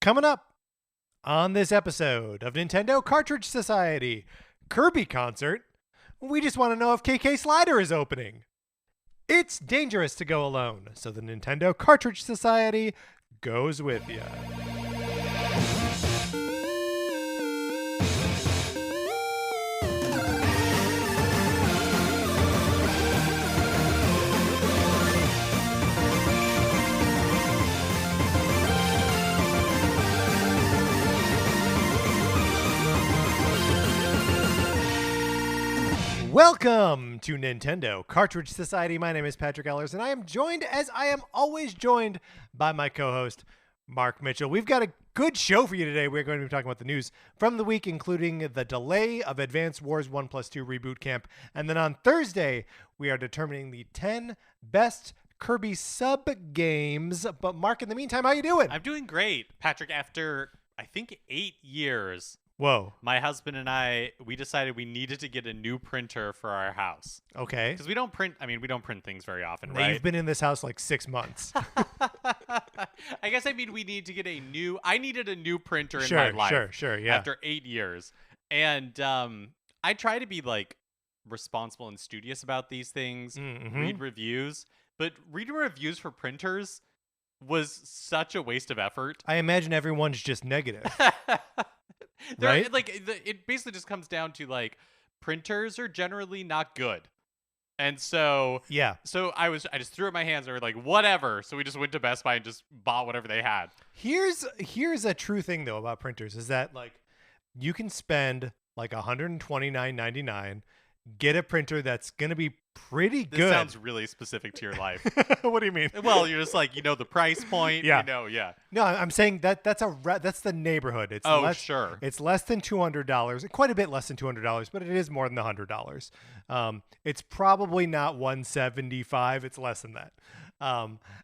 Coming up on this episode of Nintendo Cartridge Society, Kirby Concert, we just want to know if KK Slider is opening. It's dangerous to go alone, so the Nintendo Cartridge Society goes with you. Welcome to Nintendo Cartridge Society. My name is Patrick Ellers, and I am joined, as I am always joined, by my co-host, Mark Mitchell. We've got a good show for you today. We're going to be talking about the news from the week, including the delay of Advance Wars 1+2 Reboot Camp. And then on Thursday, we are determining the 10 best Kirby sub-games. But Mark, in the meantime, how you doing? I'm doing great, Patrick. After, I think, 8 years... Whoa. My husband and I, we decided we needed to get a new printer for our house. Okay. Because we don't print things very often, Now, right? you've been in this house like 6 months. I guess we need to get I needed a new printer in my life. Sure, yeah. After 8 years. And I try to be like responsible and studious about these things, read reviews. But reading reviews for printers was such a waste of effort. I imagine everyone's just negative. Right? It basically just comes down to like printers are generally not good. And so yeah. So I just threw up my hands and we were like, whatever. So we just went to Best Buy and just bought whatever they had. Here's a true thing though about printers is that like you can spend like $129.99, get a printer that's gonna be pretty good. This sounds really specific to your life. What do you mean? Well, you're just like, the price point. Yeah. Yeah. No, I'm saying that's the neighborhood. It's sure. It's less than $200, quite a bit less than $200, but it is more than the $100. It's probably not $175. It's less than that.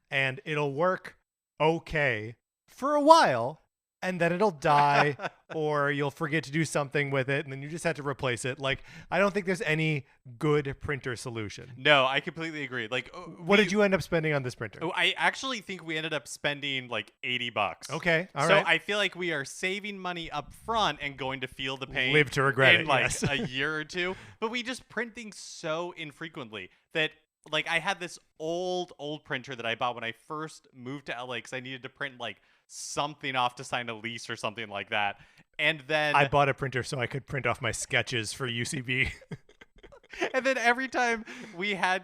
And it'll work okay for a while. And then it'll die, or you'll forget to do something with it, and then you just have to replace it. Like, I don't think there's any good printer solution. No, I completely agree. Like, what did you end up spending on this printer? I actually think we ended up spending like $80. Okay, all right. So I feel like we are saving money up front and going to feel the pain. Live to regret in it, like yes. a year or two. But we just print things so infrequently that. Like, I had this old printer that I bought when I first moved to LA because I needed to print, like, something off to sign a lease or something like that. And then... I bought a printer so I could print off my sketches for UCB. And then every time we had,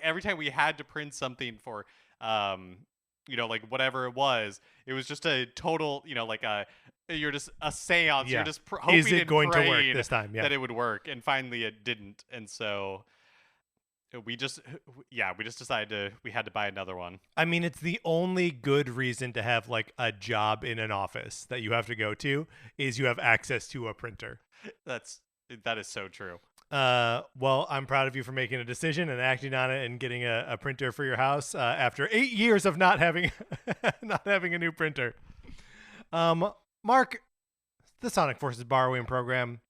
every time we had to print something for, like, whatever it was just a total, you're just a seance. Yeah. You're just hoping Is it going to work praying this time? Yeah. that it would work. And finally it didn't. And so... We just decided we had to buy another one. I mean, it's the only good reason to have like a job in an office that you have to go to is you have access to a printer. That is so true. Well, I'm proud of you for making a decision and acting on it and getting a printer for your house after 8 years of not having a new printer. Mark, the Sonic Forces borrowing program.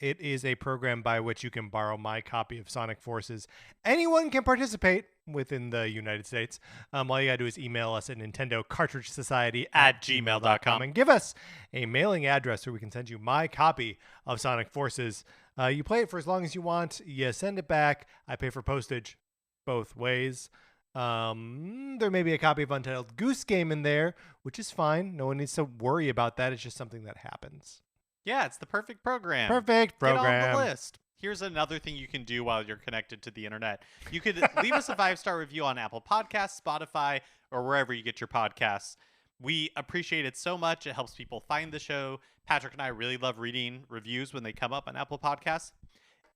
It is a program by which you can borrow my copy of Sonic Forces. Anyone can participate within the United States. All you gotta do is email us at nintendocartridgesociety@gmail.com and give us a mailing address so we can send you my copy of Sonic Forces. You play it for as long as you want. You send it back. I pay for postage both ways. There may be a copy of Untitled Goose Game in there, which is fine. No one needs to worry about that. It's just something that happens. Yeah, it's the perfect program. Perfect program. Get on the list. Here's another thing you can do while you're connected to the internet. You could leave us a 5-star review on Apple Podcasts, Spotify, or wherever you get your podcasts. We appreciate it so much. It helps people find the show. Patrick and I really love reading reviews when they come up on Apple Podcasts.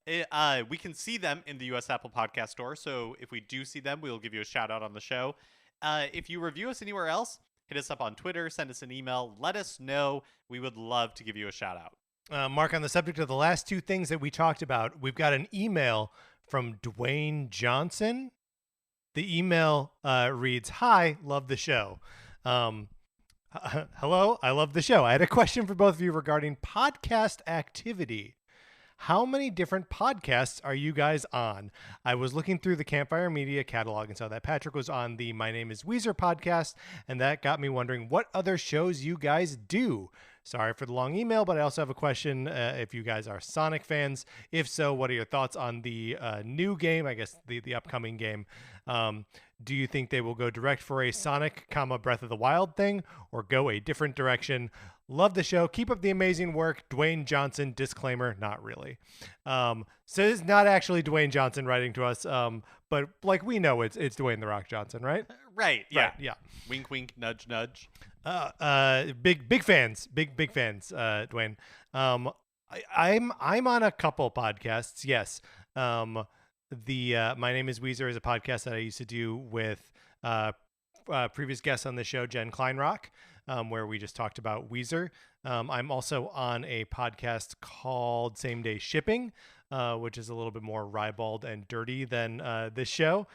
We can see them in the U.S. Apple Podcast Store, so if we do see them, we'll give you a shout-out on the show. If you review us anywhere else, hit us up on Twitter, send us an email, let us know. We would love to give you a shout out. Mark, on the subject of the last two things that we talked about, we've got an email from Dwayne Johnson. The email reads, "Hi, love the show. Hello, I love the show. I had a question for both of you regarding podcast activity. how many different podcasts are you guys on? I was looking through the Campfire Media catalog and saw that Patrick was on the My Name is Weezer podcast, and that got me wondering what other shows you guys do. Sorry for the long email, but I also have a question if you guys are Sonic fans. If so, what are your thoughts on the new game, I guess the upcoming game? Do you think they will go direct for a Sonic, Breath of the Wild thing, or go a different direction? Love the show. Keep up the amazing work. Dwayne Johnson. Disclaimer, not really. So it's not actually Dwayne Johnson writing to us, but like we know it's Dwayne The Rock Johnson, right? Right. Yeah. Right, yeah. Wink, wink, nudge, nudge. Big fans, Dwayne. I'm on a couple podcasts. Yes. My Name is Weezer is a podcast that I used to do with previous guests on the show, Jen Kleinrock, where we just talked about Weezer. I'm also on a podcast called Same Day Shipping, which is a little bit more ribald and dirty than this show.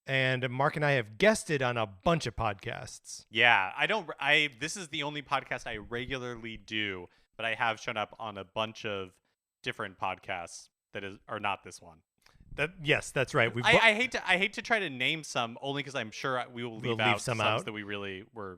And Mark and I have guested on a bunch of podcasts. Yeah, this is the only podcast I regularly do, but I have shown up on a bunch of different podcasts are not this one. Yes, that's right. I hate to try to name some only because I'm sure we will leave out some that we really were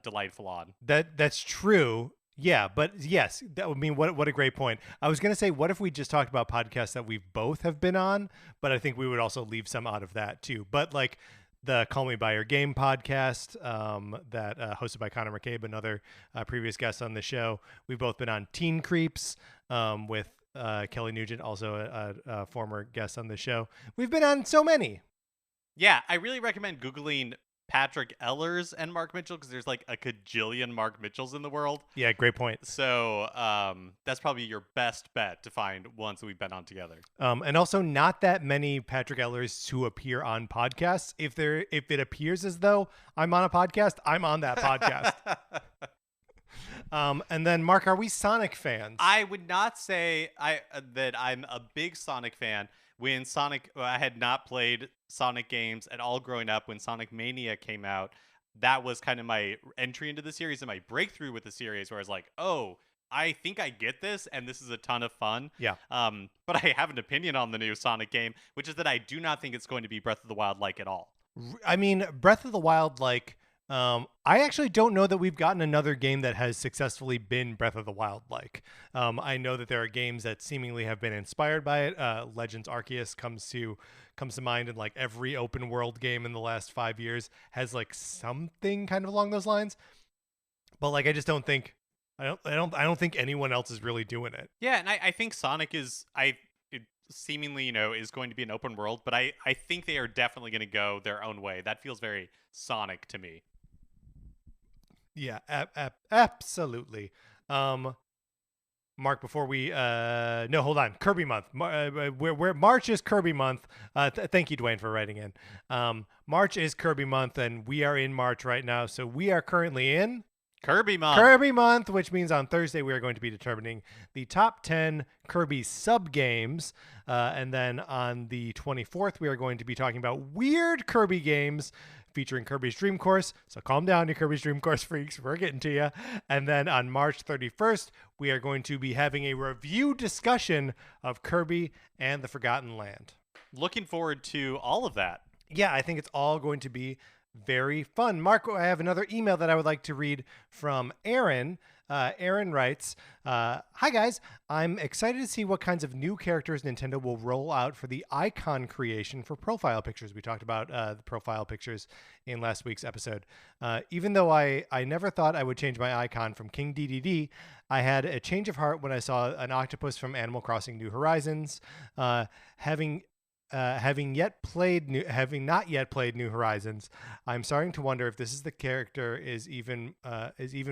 delightful on. That's true. Yeah, but yes, that would mean what a great point. I was going to say, what if we just talked about podcasts that we both have been on? But I think we would also leave some out of that too. But like the Call Me By Your Game podcast that hosted by Connor McCabe, another previous guest on the show. We've both been on Teen Creeps with Kelly Nugent, also a former guest on the show. We've been on so many. Yeah, I really recommend Googling Patrick Ellers and Mark Mitchell because there's like a cajillion Mark Mitchells in the world. Yeah, great point. So that's probably your best bet to find ones that we've been on together. And also not that many Patrick Ellers who appear on podcasts. If it appears as though I'm on a podcast, I'm on that podcast. And then Mark, are we Sonic fans? I would not say that I'm a big Sonic fan. When I had not played Sonic games at all growing up. When Sonic Mania came out, that was kind of my entry into the series and my breakthrough with the series, where I was like, oh, I think I get this, and this is a ton of fun. Yeah. But I have an opinion on the new Sonic game, which is that I do not think it's going to be Breath of the Wild like at all. I mean, Breath of the Wild like. I actually don't know that we've gotten another game that has successfully been Breath of the Wild like. I know that there are games that seemingly have been inspired by it. Legends Arceus comes to mind, and like every open world game in the last 5 years has like something kind of along those lines. But like I just don't think I don't think anyone else is really doing it. Yeah, and I think Sonic is seemingly, is going to be an open world, but I think they are definitely going to go their own way. That feels very Sonic to me. Yeah, absolutely. Mark, before we no, hold on. Kirby month. Where March is Kirby month. Thank you, Dwayne, for writing in. March is Kirby month, and we are in March right now. So we are currently in Kirby month, which means on Thursday we are going to be determining the top 10 Kirby sub games, and then on the 24th we are going to be talking about weird Kirby games featuring Kirby's Dream Course. So calm down, you Kirby's Dream Course freaks. We're getting to you. And then on March 31st, we are going to be having a review discussion of Kirby and the Forgotten Land. Looking forward to all of that. Yeah, I think it's all going to be very fun. Mark, I have another email that I would like to read from Aaron. Aaron writes, hi guys, I'm excited to see what kinds of new characters Nintendo will roll out for the icon creation for profile pictures. We talked about the profile pictures in last week's episode. Even though I never thought I would change my icon from King DDD, I had a change of heart when I saw an octopus from Animal Crossing New Horizons. Having not yet played New Horizons, I'm starting to wonder if this is the character is even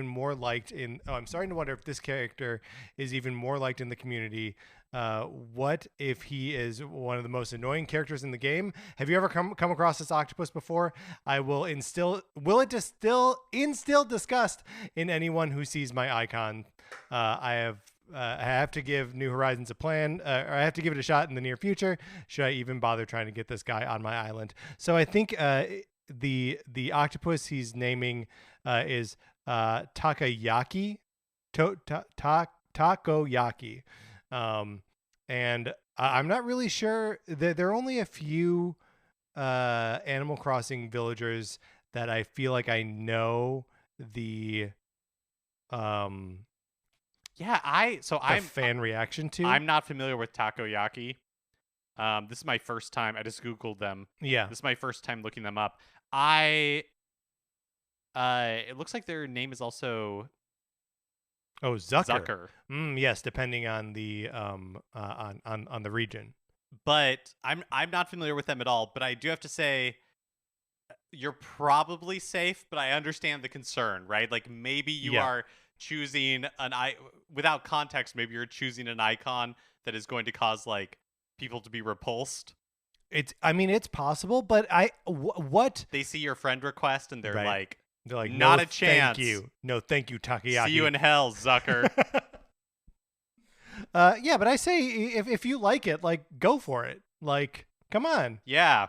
more liked in. Oh, I'm starting to wonder if this character is even more liked in the community. What if he is one of the most annoying characters in the game? Have you ever come across this octopus before? Will it instill disgust in anyone who sees my icon? I have to give New Horizons a plan, or I have to give it a shot in the near future. Should I even bother trying to get this guy on my island? So I think the octopus he's naming is Takayaki. Takoyaki. And I'm not really sure. There are only a few Animal Crossing villagers that I feel like I know the I'm fan reaction to. I'm not familiar with takoyaki. This is my first time. I just Googled them. Yeah. This is my first time looking them up. It looks like their name is also Oh, Zucker. Zucker. Yes, depending on the on the region. But I'm not familiar with them at all. But I do have to say, you're probably safe. But I understand the concern, right? Like maybe you are choosing without context. Maybe you're choosing an icon that is going to cause like people to be repulsed. It's possible, but what they see your friend request and they're like, not no, a chance. Thank you. No, thank you, Takoyaki. See you in hell, Zucker. Yeah, but I say if you like it, like go for it. Like, come on. Yeah.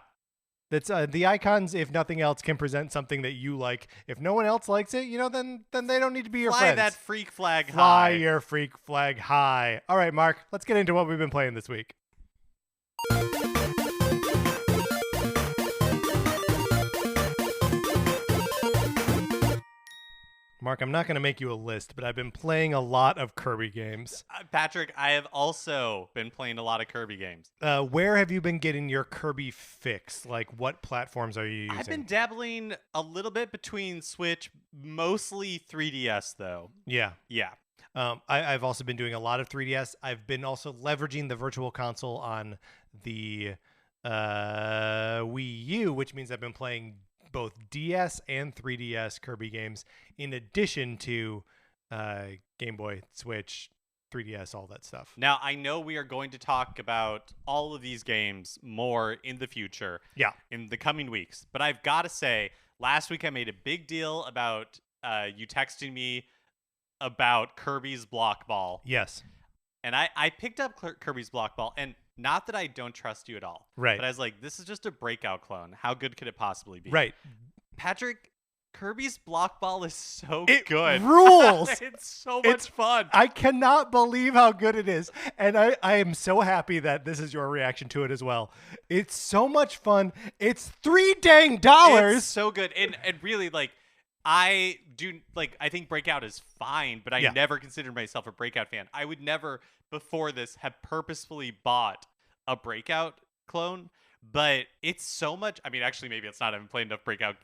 That's the icons, if nothing else, can present something that you like. If no one else likes it, then they don't need to be your friends. Fly that freak flag high. Fly your freak flag high. All right, Mark, let's get into what we've been playing this week. Mark, I'm not going to make you a list, but I've been playing a lot of Kirby games. Patrick, I have also been playing a lot of Kirby games. Where have you been getting your Kirby fix? Like, what platforms are you using? I've been dabbling a little bit between Switch, mostly 3DS, though. Yeah. Yeah. I've also been doing a lot of 3DS. I've been also leveraging the Virtual Console on the Wii U, which means I've been playing both DS and 3DS Kirby games, in addition to Game Boy, Switch, 3DS, all that stuff. Now, I know we are going to talk about all of these games more in the future, in the coming weeks, but I've got to say, last week I made a big deal about you texting me about Kirby's Block Ball. Yes. And I picked up Kirby's Block Ball, and not that I don't trust you at all. Right. But I was like, this is just a breakout clone. How good could it possibly be? Right. Patrick, Kirby's Block Ball is so it good. Rules. It's so much fun. I cannot believe how good it is. And I am so happy that this is your reaction to it as well. It's so much fun. It's $3 dang. It's so good. And really, like, I think Breakout is fine, but I never considered myself a Breakout fan. I would never, before this, have purposefully bought a Breakout clone, but it's so much. I mean, actually, maybe it's not. I haven't played enough Breakout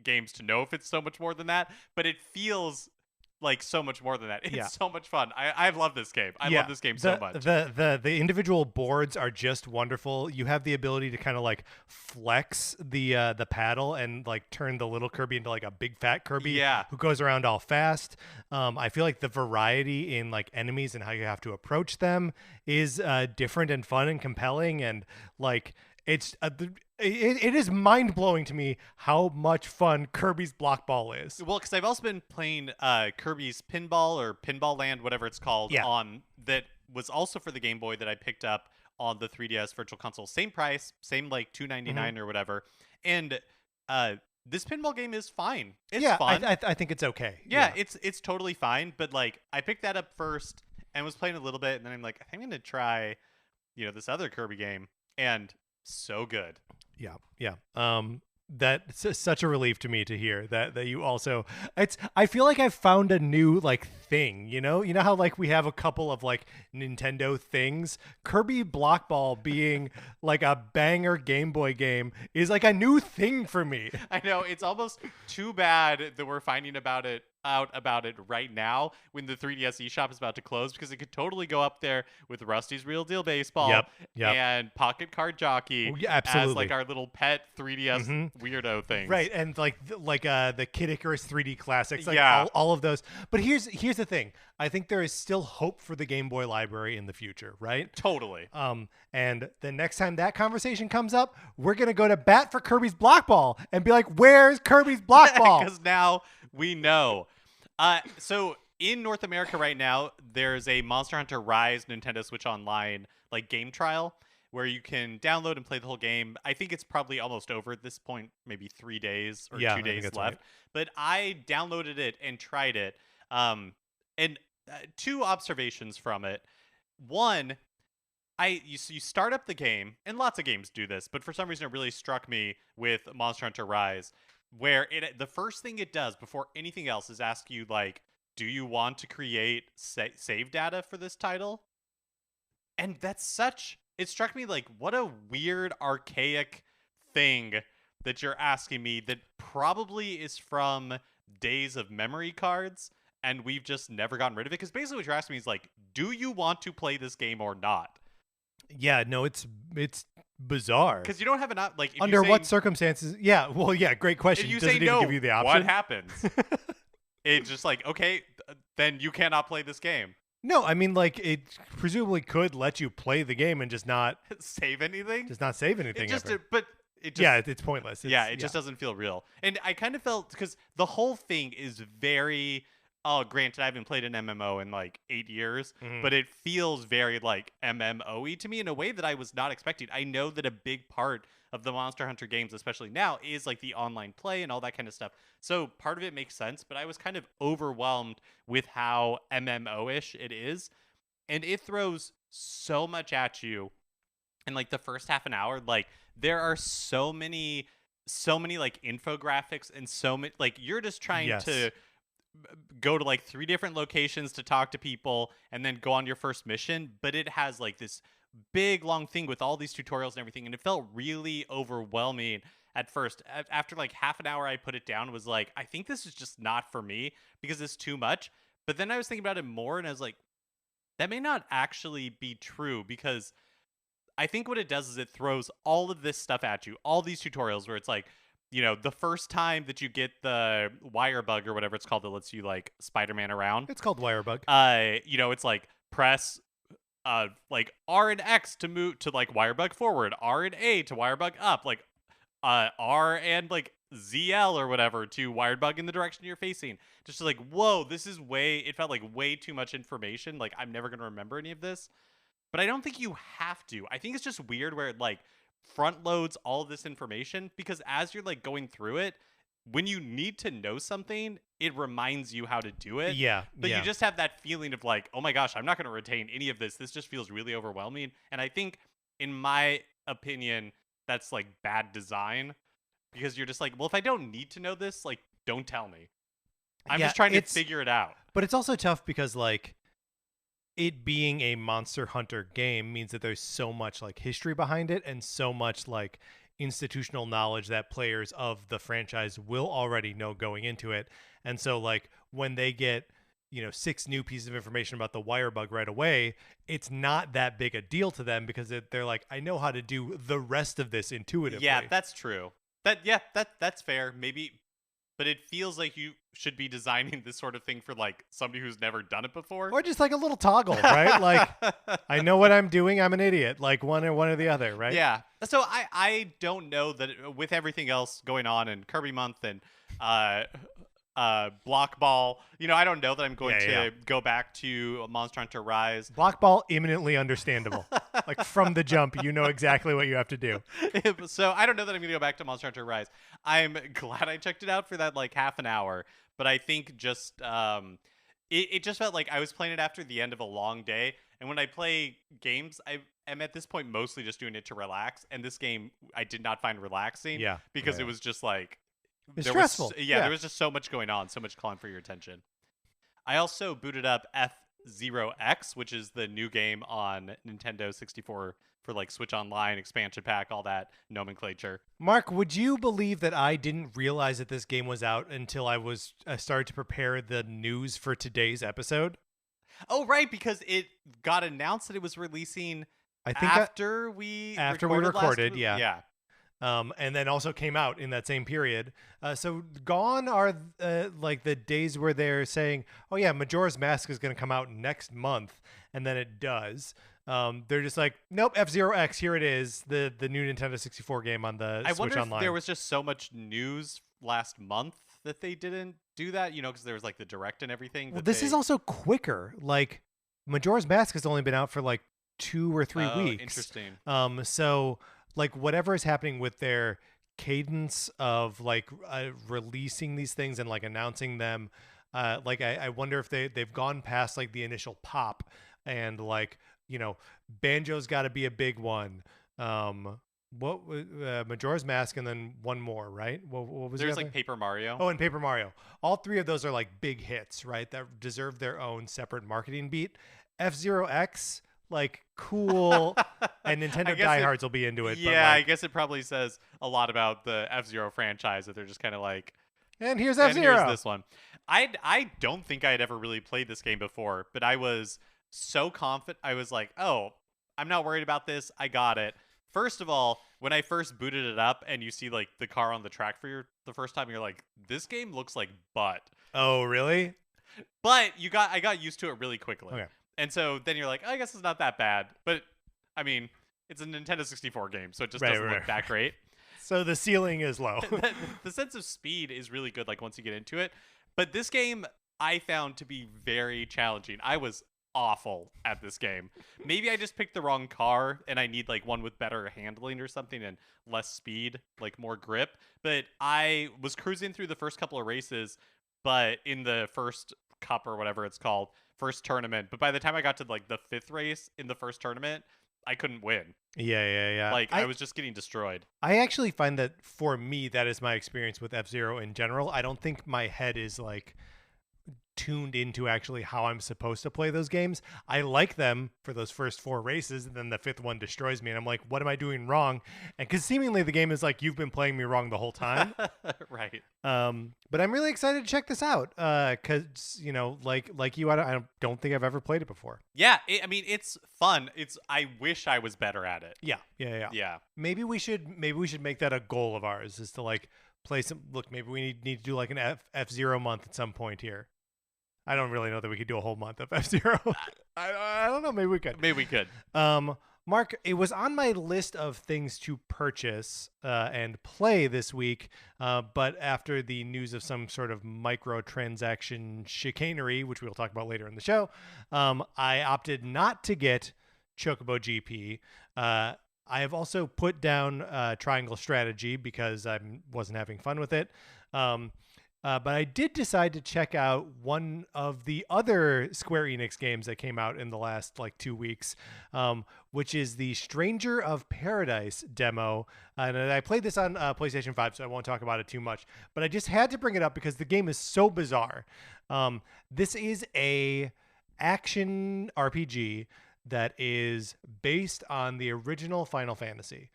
games to know if it's so much more than that, but it feels like so much more than that. It's so much fun. I love this game. I love this game so much. The individual boards are just wonderful. You have the ability to kind of like flex the paddle and like turn the little Kirby into like a big fat Kirby who goes around all fast. I feel like the variety in like enemies and how you have to approach them is different and fun and compelling, and like it's it is mind-blowing to me how much fun Kirby's Block Ball is. Well, because I've also been playing Kirby's Pinball or Pinball Land, whatever it's called, on that was also for the Game Boy that I picked up on the 3DS Virtual Console. Same price, same like $2.99 or whatever. And this pinball game is fine. It's fun. I think it's okay. Yeah, it's totally fine. But like, I picked that up first and was playing a little bit, and then I'm like, I think I'm gonna try, this other Kirby game, and so good. Yeah. That's such a relief to me to hear that you also. I feel like I've found a new like thing. You know how like we have a couple of like Nintendo things. Kirby Block Ball being like a banger Game Boy game is like a new thing for me. I know, it's almost too bad that we're finding out about it right now when the 3DS eShop is about to close, because it could totally go up there with Rusty's Real Deal Baseball and Pocket Card Jockey as like our little pet 3DS weirdo things. Right, and like the Kid Icarus 3D classics, like all of those. But here's the thing. I think there is still hope for the Game Boy library in the future, right? Totally. And the next time that conversation comes up, we're going to go to bat for Kirby's Block Ball and be like, where's Kirby's Block Ball? Because now we know. So in North America right now, there's a Monster Hunter Rise Nintendo Switch Online like game trial where you can download and play the whole game. I think it's probably almost over at this point, maybe 3 days or 2 days left. Right. But I downloaded it and tried it. And two observations from it. One, you start up the game, and lots of games do this, but for some reason it really struck me with Monster Hunter Rise, where the first thing it does before anything else is ask you like, do you want to create save data for this title? And it struck me like, what a weird, archaic thing that you're asking me that probably is from days of memory cards, and we've just never gotten rid of it. Because basically what you're asking me is like, do you want to play this game or not? Yeah, no, it's bizarre. Because you don't have like under what circumstances? Yeah, well, yeah, great question. If you Does say it even no, give you the option? what happens? It's just like, okay, then you cannot play this game. No, I mean, like, it presumably could let you play the game and just not save anything. Just not save anything. It's pointless. It just doesn't feel real. And I kind of felt, because the whole thing is very. Oh, granted, I haven't played an MMO in like 8 years, but it feels very like MMO-y to me in a way that I was not expecting. I know that a big part of the Monster Hunter games, especially now, is like the online play and all that kind of stuff. So part of it makes sense, but I was kind of overwhelmed with how MMO-ish it is. And it throws so much at you in like the first half an hour. Like, there are so many like infographics and so many, like, you're just trying to go to like 3 different locations to talk to people and then go on your first mission, but it has like this big long thing with all these tutorials and everything, and it felt really overwhelming at first. After like half an hour I put it down, was like, I think this is just not for me because it's too much. But then I was thinking about it more and I was like, that may not actually be true, because I think what it does is it throws all of this stuff at you, all these tutorials where it's like, you know, the first time that you get the wire bug or whatever it's called that lets you like Spider-Man around. It's called wire bug. You know, it's like press like R and X to move to like wire bug forward, R and A to wire bug up, like R and like ZL or whatever to wire bug in the direction you're facing. Just like, whoa, this is it felt like way too much information. Like, I'm never going to remember any of this. But I don't think you have to. I think it's just weird where it like front loads all of this information, because as you're like going through it, when you need to know something, it reminds you how to do it. But you just have that feeling of like, oh my gosh, I'm not going to retain any of this. This just feels really overwhelming. And I think, in my opinion, that's like bad design, because you're just like, well, if I don't need to know this, like, don't tell me. I'm just trying to figure it out. But it's also tough because like, it being a Monster Hunter game means that there's so much like history behind it and so much like institutional knowledge that players of the franchise will already know going into it. And so like, when they get, you know, 6 new pieces of information about the wire bug right away, it's not that big a deal to them, because they're like, I know how to do the rest of this intuitively. Yeah, that's true. That's fair. Maybe. But it feels like you should be designing this sort of thing for like somebody who's never done it before. Or just like a little toggle, right? Like, I know what I'm doing. I'm an idiot. Like one or the other, right? Yeah. So I don't know that with everything else going on in Kirby Month and Block Ball, you know, I don't know that I'm going to go back to Monster Hunter Rise. Block Ball, imminently understandable. Like, from the jump, you know exactly what you have to do. So I don't know that I'm going to go back to Monster Hunter Rise. I'm glad I checked it out for that like half an hour, but I think just it just felt like I was playing it after the end of a long day. And when I play games, I'm at this point mostly just doing it to relax. And this game I did not find relaxing, because it was just like, it's stressful. There was just so much going on, so much calling for your attention. I also booted up F0X, which is the new game on Nintendo 64 for like Switch Online, expansion pack, all that nomenclature. Mark, would you believe that I didn't realize that this game was out until I started to prepare the news for today's episode? Oh, right, because it got announced that it was releasing after we recorded. Yeah. And then also came out in that same period. So gone are like the days where they're saying, oh yeah, Majora's Mask is going to come out next month. And then it does. They're just like, nope, F-Zero-X, here it is. The new Nintendo 64 game on the Switch Online. I wonder if there was just so much news last month that they didn't do that, you know, because there was like the Direct and everything. Well, this is also quicker. Like, Majora's Mask has only been out for like 2 or 3 weeks. Interesting. So like, whatever is happening with their cadence of like releasing these things and like announcing them, Like I wonder if they've gone past like the initial pop and like, Banjo's got to be a big one. Majora's Mask and then one more, right? What was the There's other? like Paper Mario. Oh, and Paper Mario. All three of those are like big hits, right? That deserve their own separate marketing beat. F-Zero X, like cool, and Nintendo diehards will be into it. Yeah, but like, I guess it probably says a lot about the F-Zero franchise that they're just kind of like, and here's and F-Zero. here's this one. I don't think I had ever really played this game before, but I was so confident. I was like, oh, I'm not worried about this. I got it. First of all, when I first booted it up and you see like the car on the track for the first time, you're like, this game looks like butt. Oh, really? But I got used to it really quickly. Okay. And so then you're like, I guess it's not that bad. But I mean, it's a Nintendo 64 game, so it just doesn't look that great. So the ceiling is low. The sense of speed is really good, like once you get into it. But this game I found to be very challenging. I was awful at this game. Maybe I just picked the wrong car and I need like one with better handling or something and less speed, like more grip. But I was cruising through the first couple of races, but in the first cup or whatever it's called, first tournament. But by the time I got to like the 5th race in the first tournament, I couldn't win. Yeah. Like I was just getting destroyed. I actually find that for me, that is my experience with F-Zero in general. I don't think my head is like tuned into actually how I'm supposed to play those games. I like them for those first 4 races, and then the 5th one destroys me, and I'm like, what am I doing wrong? And because seemingly the game is like, you've been playing me wrong the whole time. Right. But I'm really excited to check this out because like you, I don't think I've ever played it before. Yeah, I mean it's fun. I wish I was better at it. Yeah. Maybe we should make that a goal of ours, is to like play some. Look, maybe we need to do like an F-Zero month at some point here. I don't really know that we could do a whole month of F-Zero. I don't know. Maybe we could. Mark, it was on my list of things to purchase and play this week, but after the news of some sort of microtransaction chicanery, which we'll talk about later in the show, I opted not to get Chocobo GP. I have also put down Triangle Strategy because I wasn't having fun with it. But I did decide to check out one of the other Square Enix games that came out in the last like 2 weeks, which is the Stranger of Paradise demo. And I played this on PlayStation 5, so I won't talk about it too much. But I just had to bring it up because the game is so bizarre. This is a action RPG that is based on the original Final Fantasy.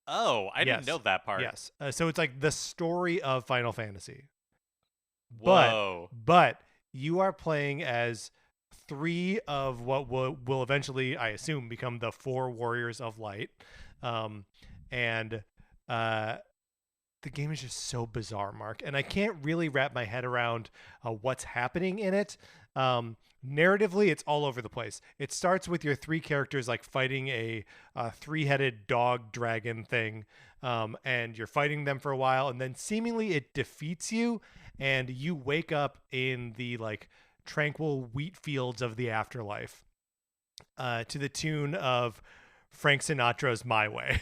Oh, I didn't know that part. Yes. So it's like the story of Final Fantasy. Whoa. But you are playing as 3 of what will eventually, I assume, become the 4 Warriors of Light. And the game is just so bizarre, Mark. And I can't really wrap my head around what's happening in it. Narratively, it's all over the place. It starts with your 3 characters like fighting a 3-headed dog dragon thing. And you're fighting them for a while. And then seemingly it defeats you. And you wake up in the like tranquil wheat fields of the afterlife to the tune of Frank Sinatra's My Way.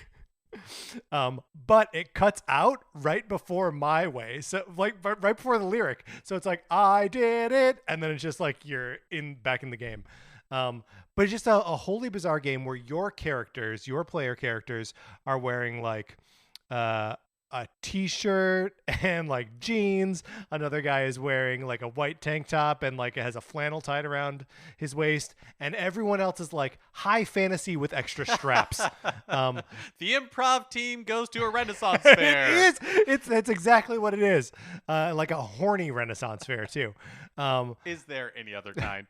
But it cuts out right before My Way. So like right before the lyric. So it's like, I did it. And then it's just like you're back in the game. But it's just a wholly bizarre game where your player characters are wearing like a t-shirt and like jeans. Another guy is wearing like a white tank top and like it has a flannel tied around his waist, and everyone else is like high fantasy with extra straps. The improv team goes to a Renaissance fair. It's exactly what it is. Like a horny Renaissance fair too. Is there any other kind?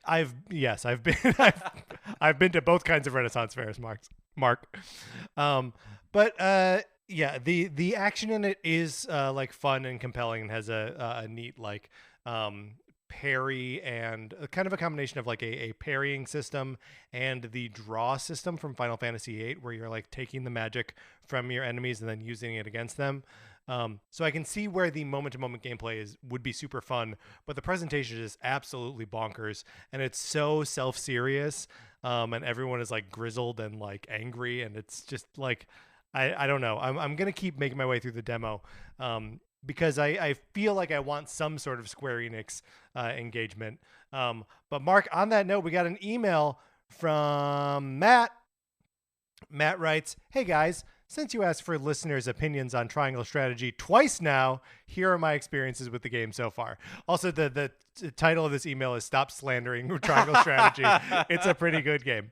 I've been to both kinds of Renaissance fairs, Mark. Yeah, the action in it is like fun and compelling and has a neat like parry and kind of a combination of like a parrying system and the draw system from Final Fantasy VIII, where you're like taking the magic from your enemies and then using it against them. So I can see where the moment-to-moment gameplay would be super fun, but the presentation is absolutely bonkers, and it's so self-serious, and everyone is like grizzled and like angry, and it's just like I don't know. I'm gonna keep making my way through the demo. because I feel like I want some sort of Square Enix engagement. But Mark, on that note, we got an email from Matt. Matt writes, "Hey guys, since you asked for listeners' opinions on Triangle Strategy twice now, here are my experiences with the game so far." Also, the title of this email is "Stop Slandering Triangle Strategy." It's a pretty good game.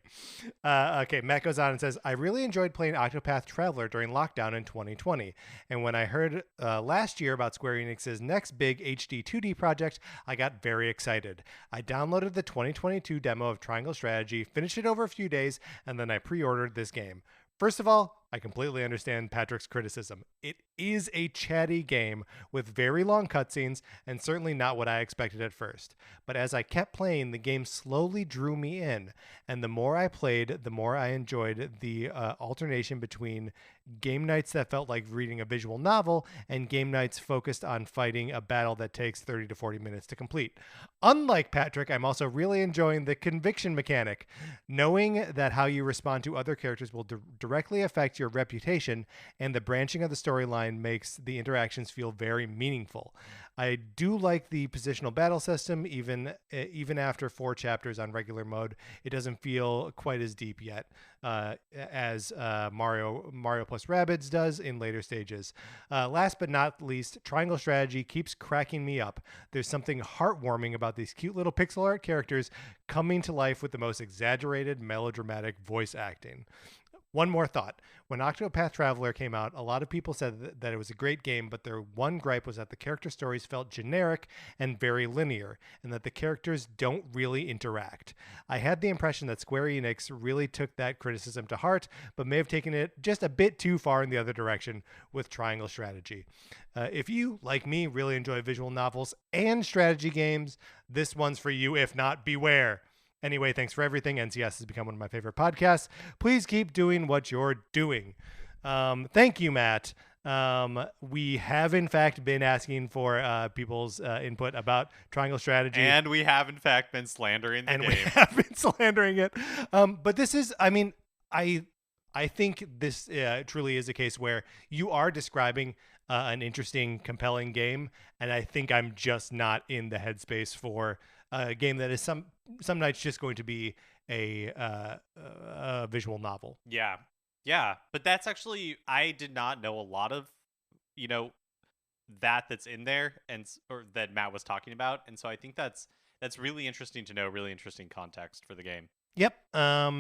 Okay, Matt goes on and says, "I really enjoyed playing Octopath Traveler during lockdown in 2020. And when I heard last year about Square Enix's next big HD 2D project, I got very excited. I downloaded the 2022 demo of Triangle Strategy, finished it over a few days, and then I pre-ordered this game. First of all, I completely understand Patrick's criticism. It is a chatty game with very long cutscenes and certainly not what I expected at first. But as I kept playing, the game slowly drew me in, and the more I played, the more I enjoyed the alternation between game nights that felt like reading a visual novel and game nights focused on fighting a battle that takes 30 to 40 minutes to complete. Unlike Patrick, I'm also really enjoying the conviction mechanic, knowing that how you respond to other characters will directly affect your reputation, and the branching of the storyline makes the interactions feel very meaningful. I do like the positional battle system, even after 4 chapters on regular mode. It doesn't feel quite as deep yet as Mario plus Rabbids does in later stages. Last but not least, Triangle Strategy keeps cracking me up. There's something heartwarming about these cute little pixel art characters coming to life with the most exaggerated melodramatic voice acting. One more thought. When Octopath Traveler came out, a lot of people said that it was a great game, but their one gripe was that the character stories felt generic and very linear, and that the characters don't really interact. I had the impression that Square Enix really took that criticism to heart, but may have taken it just a bit too far in the other direction with Triangle Strategy. If you, like me, really enjoy visual novels and strategy games, this one's for you. If not, beware. Anyway, thanks for everything. NCS has become one of my favorite podcasts. Please keep doing what you're doing." Thank you, Matt. We have, in fact, been asking for people's input about Triangle Strategy. And we have, in fact, been slandering the game. And we have been slandering it. But this is, I mean, I think this truly is a case where you are describing an interesting, compelling game. And I think I'm just not in the headspace for a game that is some nights just going to be a visual novel. Yeah, but that's actually, I did not know a lot of, that's in there, or that Matt was talking about, and so I think that's really interesting to know, really interesting context for the game. Yep.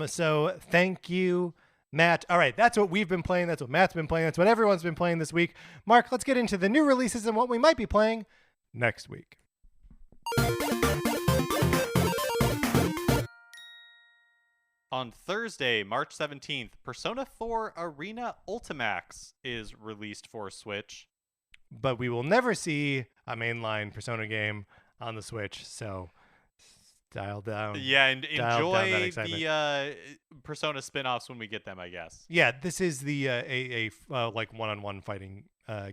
So thank you, Matt. All right, that's what we've been playing. That's what Matt's been playing. That's what everyone's been playing this week. Mark, let's get into the new releases and what we might be playing next week. On Thursday, March 17th, Persona 4 Arena Ultimax is released for Switch. But we will never see a mainline Persona game on the Switch, so dial down. Yeah, and enjoy the Persona spin-offs when we get them, I guess. Yeah, this is the like one-on-one fighting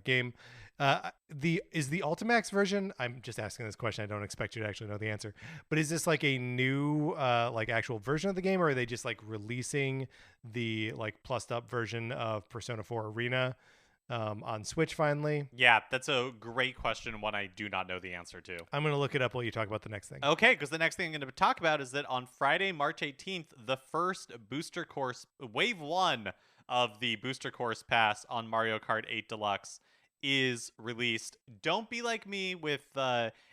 game. Is the Ultimax version? I'm just asking this question. I don't expect you to actually know the answer. But is this like a new like actual version of the game, or are they just like releasing the like plussed up version of Persona 4 Arena on Switch finally? Yeah, that's a great question, one I do not know the answer to. I'm going to look it up while you talk about the next thing. Okay, because the next thing I'm going to talk about is that on Friday, March 18th, the first booster course, Wave 1 of the booster course pass on Mario Kart 8 Deluxe is released. Don't be like me with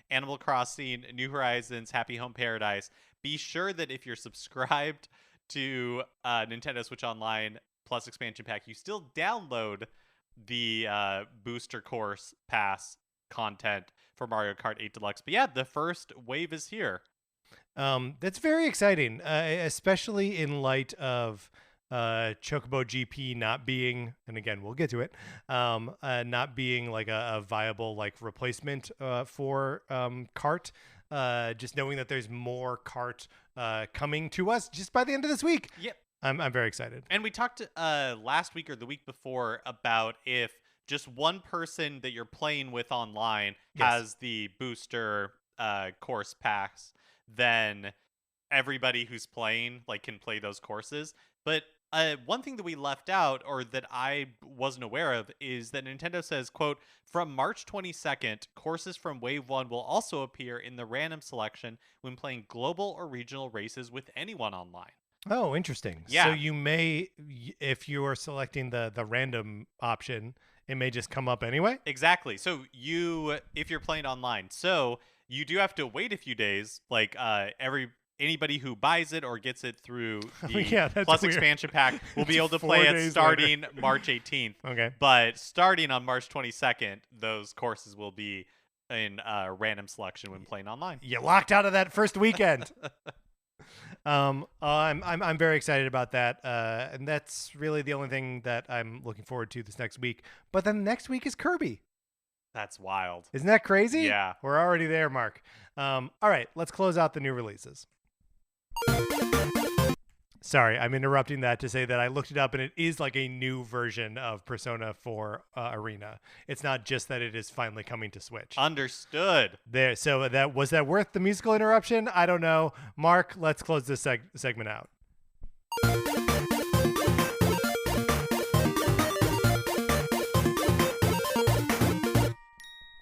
Animal Crossing, New Horizons, Happy Home Paradise. Be sure that if you're subscribed to Nintendo Switch Online Plus Expansion Pack, you still download the booster course pass content for Mario Kart 8 Deluxe. But yeah, the first wave is here. That's very exciting, especially in light of Chocobo GP not being, and again we'll get to it, not being like a viable like replacement for Kart. Just knowing that there's more Kart coming to us just by the end of this week. Yep. I'm very excited. And we talked last week or the week before about if just one person that you're playing with online has the booster course packs, then everybody who's playing like can play those courses. But One thing that we left out, or that I wasn't aware of, is that Nintendo says, quote, from March 22nd, courses from Wave 1 will also appear in the random selection when playing global or regional races with anyone online. Oh, interesting. Yeah. So you may, if you are selecting the random option, it may just come up anyway? Exactly. So if you're playing online, so you do have to wait a few days. Like anybody who buys it or gets it through the that's Plus weird. expansion pack will be able to 4 play it days starting March 18th. Okay. But starting on March 22nd, those courses will be in random selection when playing online. You locked out of that first weekend. I'm very excited about that, and that's really the only thing that I'm looking forward to this next week. But then next week is Kirby. That's wild. Isn't that crazy? Yeah. We're already there, Mark. All right, let's close out the new releases. Sorry, I'm interrupting that to say that I looked it up, and it is like a new version of Persona 4 Arena. It's not just that it is finally coming to Switch. Understood. There. So was that worth the musical interruption? I don't know. Mark, let's close this segment out.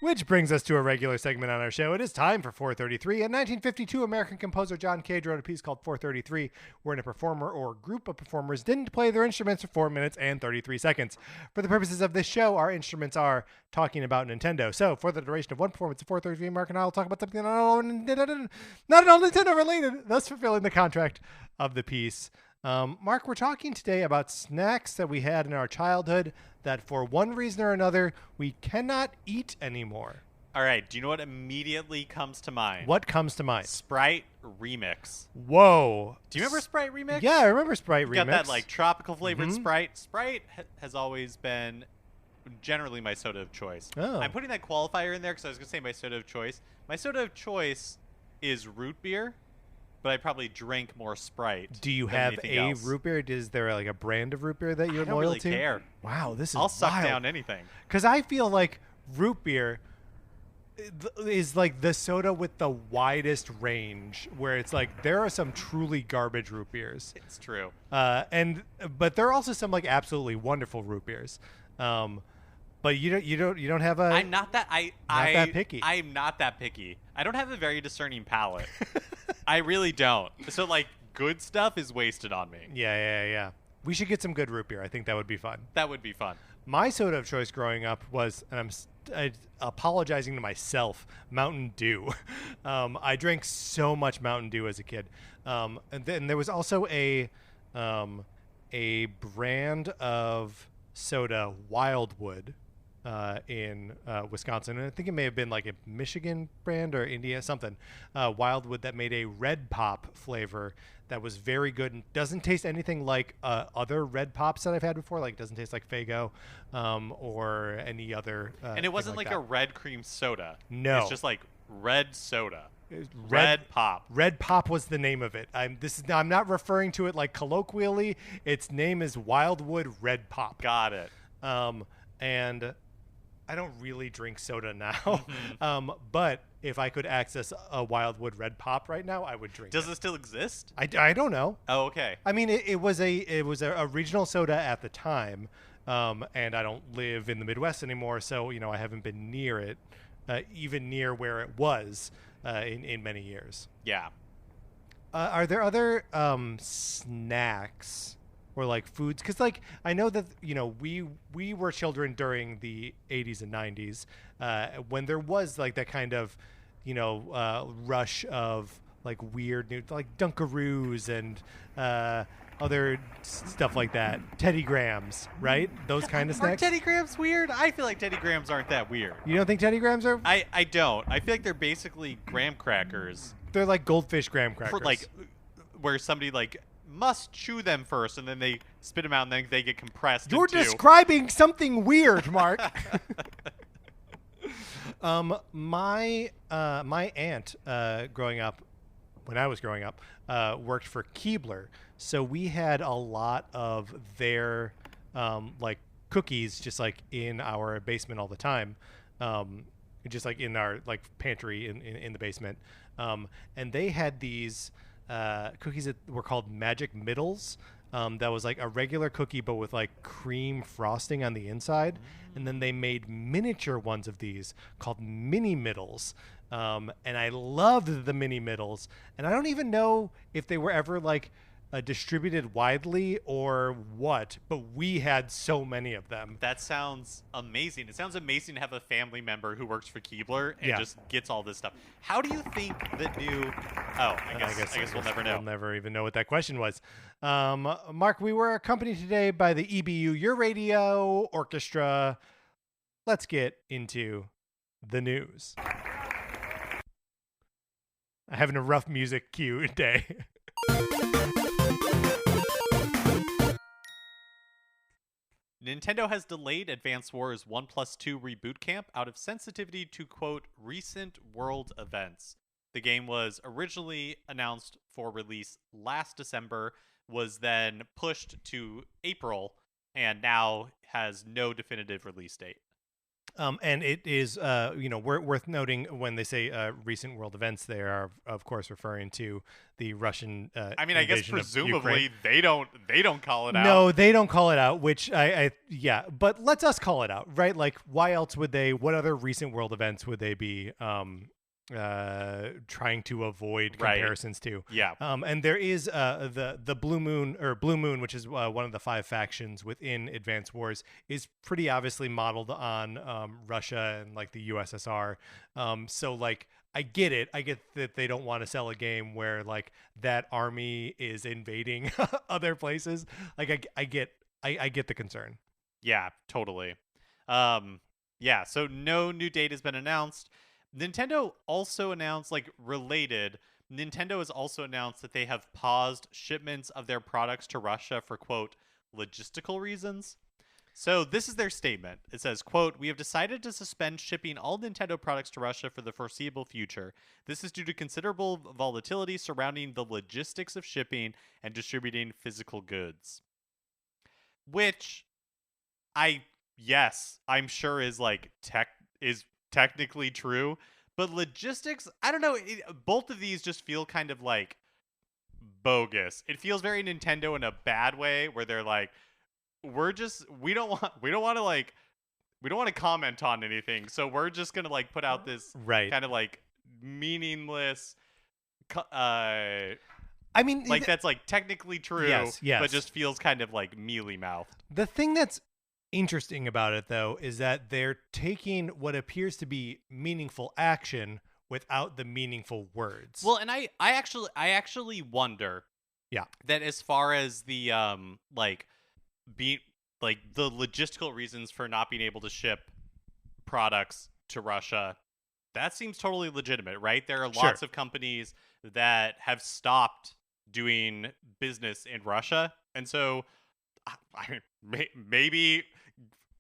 Which brings us to a regular segment on our show. It is time for 433. In 1952, American composer John Cage wrote a piece called 433, wherein a performer or group of performers didn't play their instruments for 4 minutes and 33 seconds. For the purposes of this show, our instruments are talking about Nintendo. So, for the duration of one performance of 433, Mark and I will talk about something not at all Nintendo related, thus fulfilling the contract of the piece. Mark, we're talking today about snacks that we had in our childhood that for one reason or another we cannot eat anymore. All right. Do you know what immediately comes to mind? What comes to mind? Sprite Remix. Whoa. Do you remember Sprite Remix? Yeah, I remember Sprite Remix. Got that like tropical flavored Sprite. Sprite has always been generally my soda of choice. Oh. I'm putting that qualifier in there because I was going to say my soda of choice. My soda of choice is root beer, but I probably drink more Sprite. Do you than have anything a else. root beer? Is there like a brand of root beer that you're I don't loyal really to? care. Wow, this is I'll suck wild. down anything. Because I feel like root beer is like the soda with the widest range, where it's like there are some truly garbage root beers. It's true. But there are also some like absolutely wonderful root beers. But you don't have a. I'm not that that picky. I'm not that picky. I don't have a very discerning palate. I really don't. So like good stuff is wasted on me. Yeah. We should get some good root beer. I think that would be fun. That would be fun. My soda of choice growing up was, and I'm apologizing to myself, Mountain Dew. I drank so much Mountain Dew as a kid. And then there was also a brand of soda, Wildwood, in Wisconsin. And I think it may have been like a Michigan brand or India, something. Wildwood that made a Red Pop flavor that was very good and doesn't taste anything like other Red Pops that I've had before. Like, it doesn't taste like Faygo or any other. And it wasn't like that. a red cream soda. No. It's just like red soda. Red Pop. Red Pop was the name of it. I'm not referring to it like colloquially. Its name is Wildwood Red Pop. Got it. And I don't really drink soda now. But if I could access a Wildwood Red Pop right now, I would drink Does it still exist? I don't know. Oh, okay. I mean, it was a regional soda at the time, and I don't live in the Midwest anymore, so I haven't been near it, even near where it was in many years. Yeah. Are there other snacks or like foods? Because like I know that we were children during the 80s and 90s when there was like that kind of rush of like weird new like Dunkaroos and other stuff like that. Teddy Grahams, right? Those kind of snacks. Are Teddy Grahams weird? I feel like Teddy Grahams aren't that weird. You don't think Teddy Grahams are? I don't. I feel like they're basically graham crackers. They're like goldfish graham crackers. Like where somebody like must chew them first and then they spit them out and then they get compressed. You're into... describing something weird, Mark. My aunt growing up, when I was growing up, worked for Keebler, so we had a lot of their like cookies just like in our basement all the time, just like in our like pantry in the basement, and they had these cookies that were called Magic Middles, that was like a regular cookie but with like cream frosting on the inside. And then they made miniature ones of these called mini middles. And I loved the mini middles. And I don't even know if they were ever like distributed widely or what, but we had so many of them. That sounds amazing. It sounds amazing to have a family member who works for Keebler and Yeah. just gets all this stuff. How do you think the new? Oh, I guess we'll never know. We'll never even know what that question was. Mark, we were accompanied today by the EBU Your Radio Orchestra. Let's get into the news. I'm having a rough music cue day. Nintendo has delayed Advance Wars 1+2 Reboot Camp out of sensitivity to, quote, recent world events. The game was originally announced for release last December, was then pushed to April, and now has no definitive release date. And it is, worth noting when they say recent world events, they are, of course, referring to the Russian. I mean, I guess invasion of presumably Ukraine. they don't call it out. No, they don't call it out. Which yeah, but let's us call it out, right? Like, why else would they? What other recent world events would they be trying to avoid comparisons to? Yeah. And there is the Blue Moon, which is one of the 5 factions within Advance Wars, is pretty obviously modeled on Russia and like the USSR. So like I get it. I get that they don't want to sell a game where like that army is invading other places. Like I get the concern. Yeah, totally. Yeah, so no new date has been announced. Nintendo also announced, Nintendo has also announced that they have paused shipments of their products to Russia for, quote, logistical reasons. So this is their statement. It says, quote, we have decided to suspend shipping all Nintendo products to Russia for the foreseeable future. This is due to considerable volatility surrounding the logistics of shipping and distributing physical goods. Which I'm sure is technically true, but logistics, I don't know, both of these just feel kind of like bogus. It feels very Nintendo in a bad way, where they're like, we don't want to comment on anything, so we're just gonna like put out this kind of like meaningless I mean, like that's like technically true, yes. but just feels kind of like mealy-mouthed. The thing that's interesting about it, though, is that they're taking what appears to be meaningful action without the meaningful words. Well, and I actually wonder, that as far as the the logistical reasons for not being able to ship products to Russia, that seems totally legitimate, right? There are lots of companies that have stopped doing business in Russia, and so I mean, maybe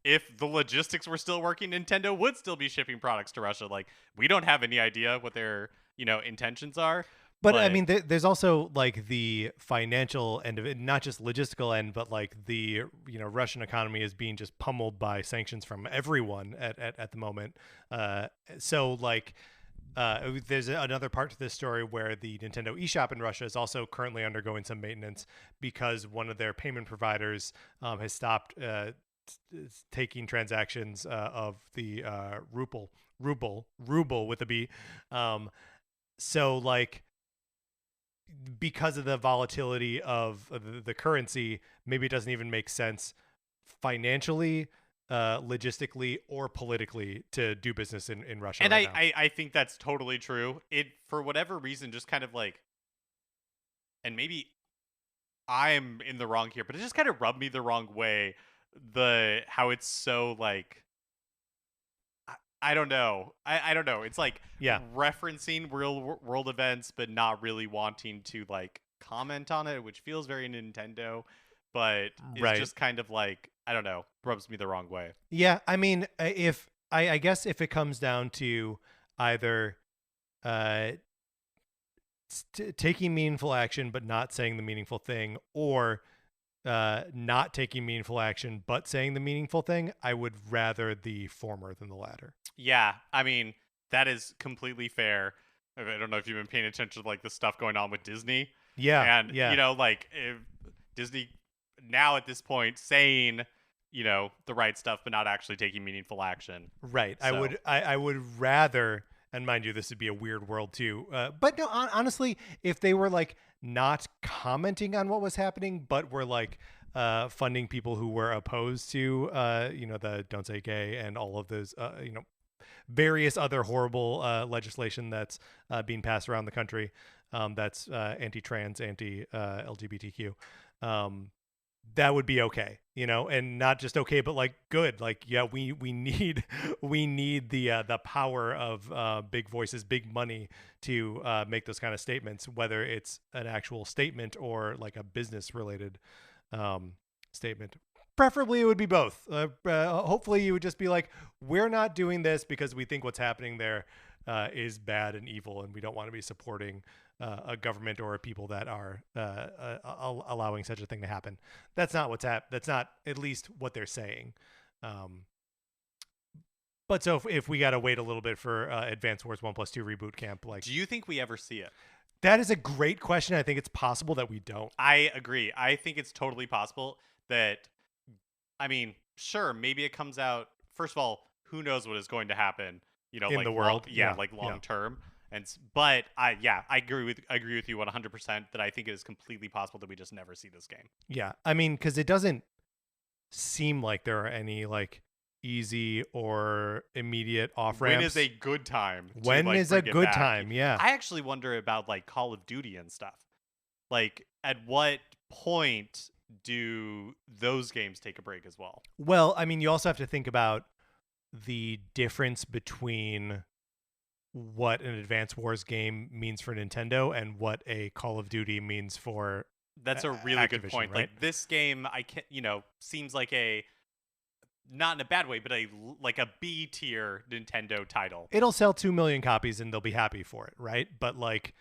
if the logistics were still working, Nintendo would still be shipping products to Russia. Like, we don't have any idea what their, intentions are. But I mean, there's also like the financial end of it, not just logistical end, but like the, Russian economy is being just pummeled by sanctions from everyone at the moment. So like, there's another part to this story where the Nintendo eShop in Russia is also currently undergoing some maintenance because one of their payment providers has stopped taking transactions of the ruble with a B. So like, because of the volatility of the currency, maybe it doesn't even make sense financially, logistically, or politically to do business in Russia. And right now. I think that's totally true. It, for whatever reason, just kind of like, and maybe I'm in the wrong here, but it just kind of rubbed me the wrong way. How it's so like, I don't know. I don't know. It's like referencing real world events, but not really wanting to like comment on it, which feels very Nintendo, but it's just kind of like, I don't know, rubs me the wrong way. Yeah, I mean, if I guess if it comes down to either taking meaningful action but not saying the meaningful thing, or not taking meaningful action but saying the meaningful thing, I would rather the former than the latter. Yeah, I mean, that is completely fair. I don't know if you've been paying attention to like the stuff going on with Disney. Yeah, and like if Disney now at this point saying, the right stuff, but not actually taking meaningful action. Right. So. I would rather, and mind you, this would be a weird world too. But no, honestly, if they were like not commenting on what was happening, but were like funding people who were opposed to, the Don't Say Gay and all of those, various other horrible legislation that's being passed around the country, that's anti-trans, anti-LGBTQ. That would be okay, and not just okay, but like good. Like, yeah, we need the power of big voices, big money to make those kind of statements, whether it's an actual statement or like a business related statement. Preferably, it would be both. Hopefully, you would just be like, we're not doing this because we think what's happening there is bad and evil, and we don't want to be supporting a government or a people that are allowing such a thing to happen. That's not what's That's not at least what they're saying. But so if we got to wait a little bit for Advance Wars 1+2 Reboot Camp, like, do you think we ever see it? That is a great question. I think it's possible that we don't. I agree. I think it's totally possible that, sure, maybe it comes out. First of all, who knows what is going to happen, in the world. Long term. But I agree with you 100% that I think it is completely possible that we just never see this game. Yeah. Because it doesn't seem like there are any like easy or immediate off ramps. When is a good time? When is a good time? Yeah. I actually wonder about like Call of Duty and stuff. Like, at what point do those games take a break as well? Well, you also have to think about the difference between what an Advance Wars game means for Nintendo and what a Call of Duty means for That's a really Activision, good point. right? Like, this game, seems like a, not in a bad way, but a B tier Nintendo title. It'll sell 2 million copies and they'll be happy for it, right? But like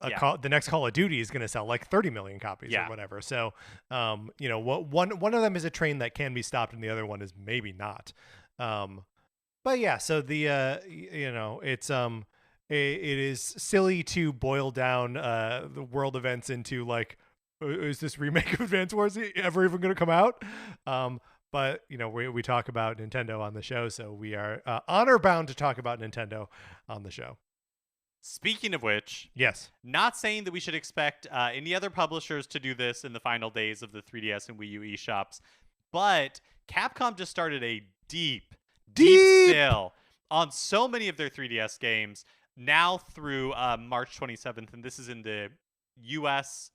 the next Call of Duty is going to sell like 30 million copies or whatever. So, one of them is a train that can be stopped and the other one is maybe not. But yeah, so the it's it is silly to boil down the world events into like, is this remake of Advance Wars ever even going to come out? But we talk about Nintendo on the show, so we are honor bound to talk about Nintendo on the show. Speaking of which, yes, not saying that we should expect any other publishers to do this in the final days of the 3DS and Wii U eShops, but Capcom just started a deep sale on so many of their 3DS games now through March 27th, and this is in the US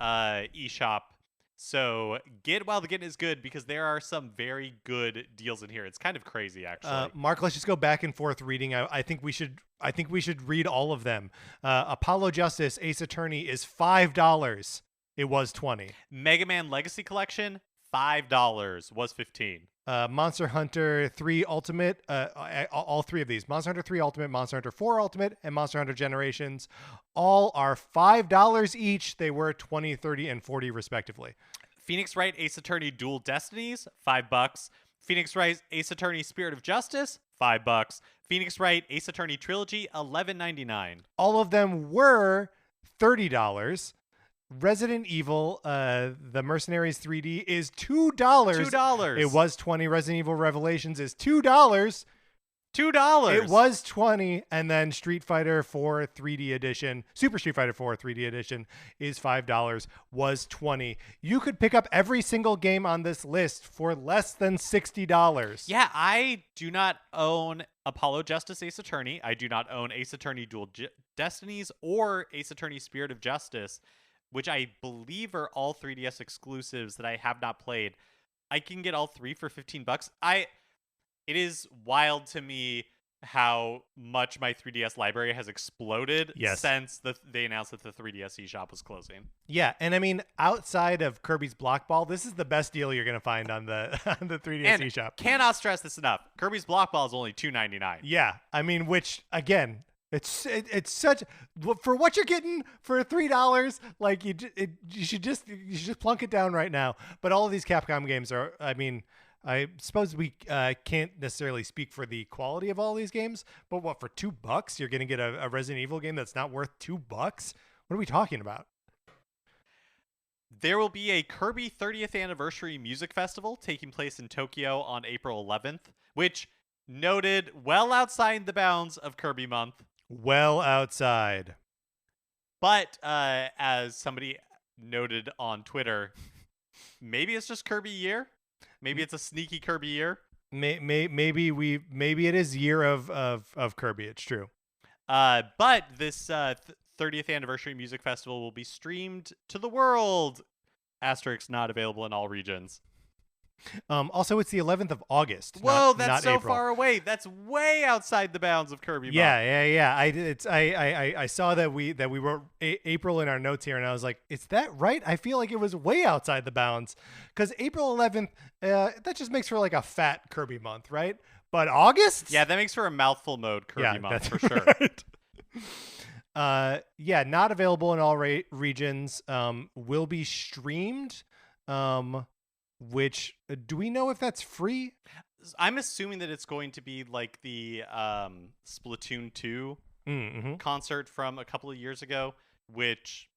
eShop. So get while the getting is good, because there are some very good deals in here. It's kind of crazy, actually. Mark, let's just go back and forth reading. I think we should read all of them. Apollo Justice Ace Attorney is $5. It was $20. Mega Man Legacy Collection, $5, was $15. Monster Hunter 3 Ultimate, all three of these, Monster Hunter 3 Ultimate, Monster Hunter 4 Ultimate, and Monster Hunter Generations, all are $5 each. They were $20, $30, and $40 respectively. Phoenix Wright Ace Attorney Dual Destinies, $5. Phoenix Wright Ace Attorney Spirit of Justice, $5. Phoenix Wright Ace Attorney Trilogy, $11.99. All of them were $30. Resident Evil, the Mercenaries 3D is $2. $2. It was $20. Resident Evil Revelations is $2. $2. It was $20. And then Street Fighter 4 3D Edition, Super Street Fighter 4 3D Edition is $5, was $20. You could pick up every single game on this list for less than $60. Yeah, I do not own Apollo Justice Ace Attorney. I do not own Ace Attorney Dual Destinies or Ace Attorney Spirit of Justice, which I believe are all 3DS exclusives that I have not played. I can get all three for $15. It is wild to me how much my 3DS library has exploded since they announced that the 3DS eShop was closing. Yeah, and outside of Kirby's Block Ball, this is the best deal you're going to find on the 3DS and eShop. Cannot stress this enough. Kirby's Block Ball is only $2.99. Yeah, which again, it's such, for what you're getting for $3. Like you should just plunk it down right now. But all of these Capcom games are, I suppose we can't necessarily speak for the quality of all these games, but for $2 you're going to get a Resident Evil game that's not worth $2? What are we talking about? There will be a Kirby 30th Anniversary Music Festival taking place in Tokyo on April 11th, which noted well outside the bounds of Kirby Month. Well outside. But as somebody noted on Twitter, maybe it's just Kirby year. Maybe it's a sneaky Kirby year. Maybe it is year of Kirby. It's true. But this 30th Anniversary Music Festival will be streamed to the world. Asterisk not available in all regions. Also, it's the 11th of August. Whoa, that's not so April. far away. That's way outside the bounds of Kirby. Yeah. I saw that we wrote April in our notes here, and I was like, is that right? I feel like it was way outside the bounds because April 11th. That just makes for like a fat Kirby month, right? But August? Yeah, that makes for a mouthful mode Kirby month for sure. Right. Not available in all regions. Will be streamed. Which do we know if that's free? I'm assuming that it's going to be like the Splatoon 2 concert from a couple of years ago, which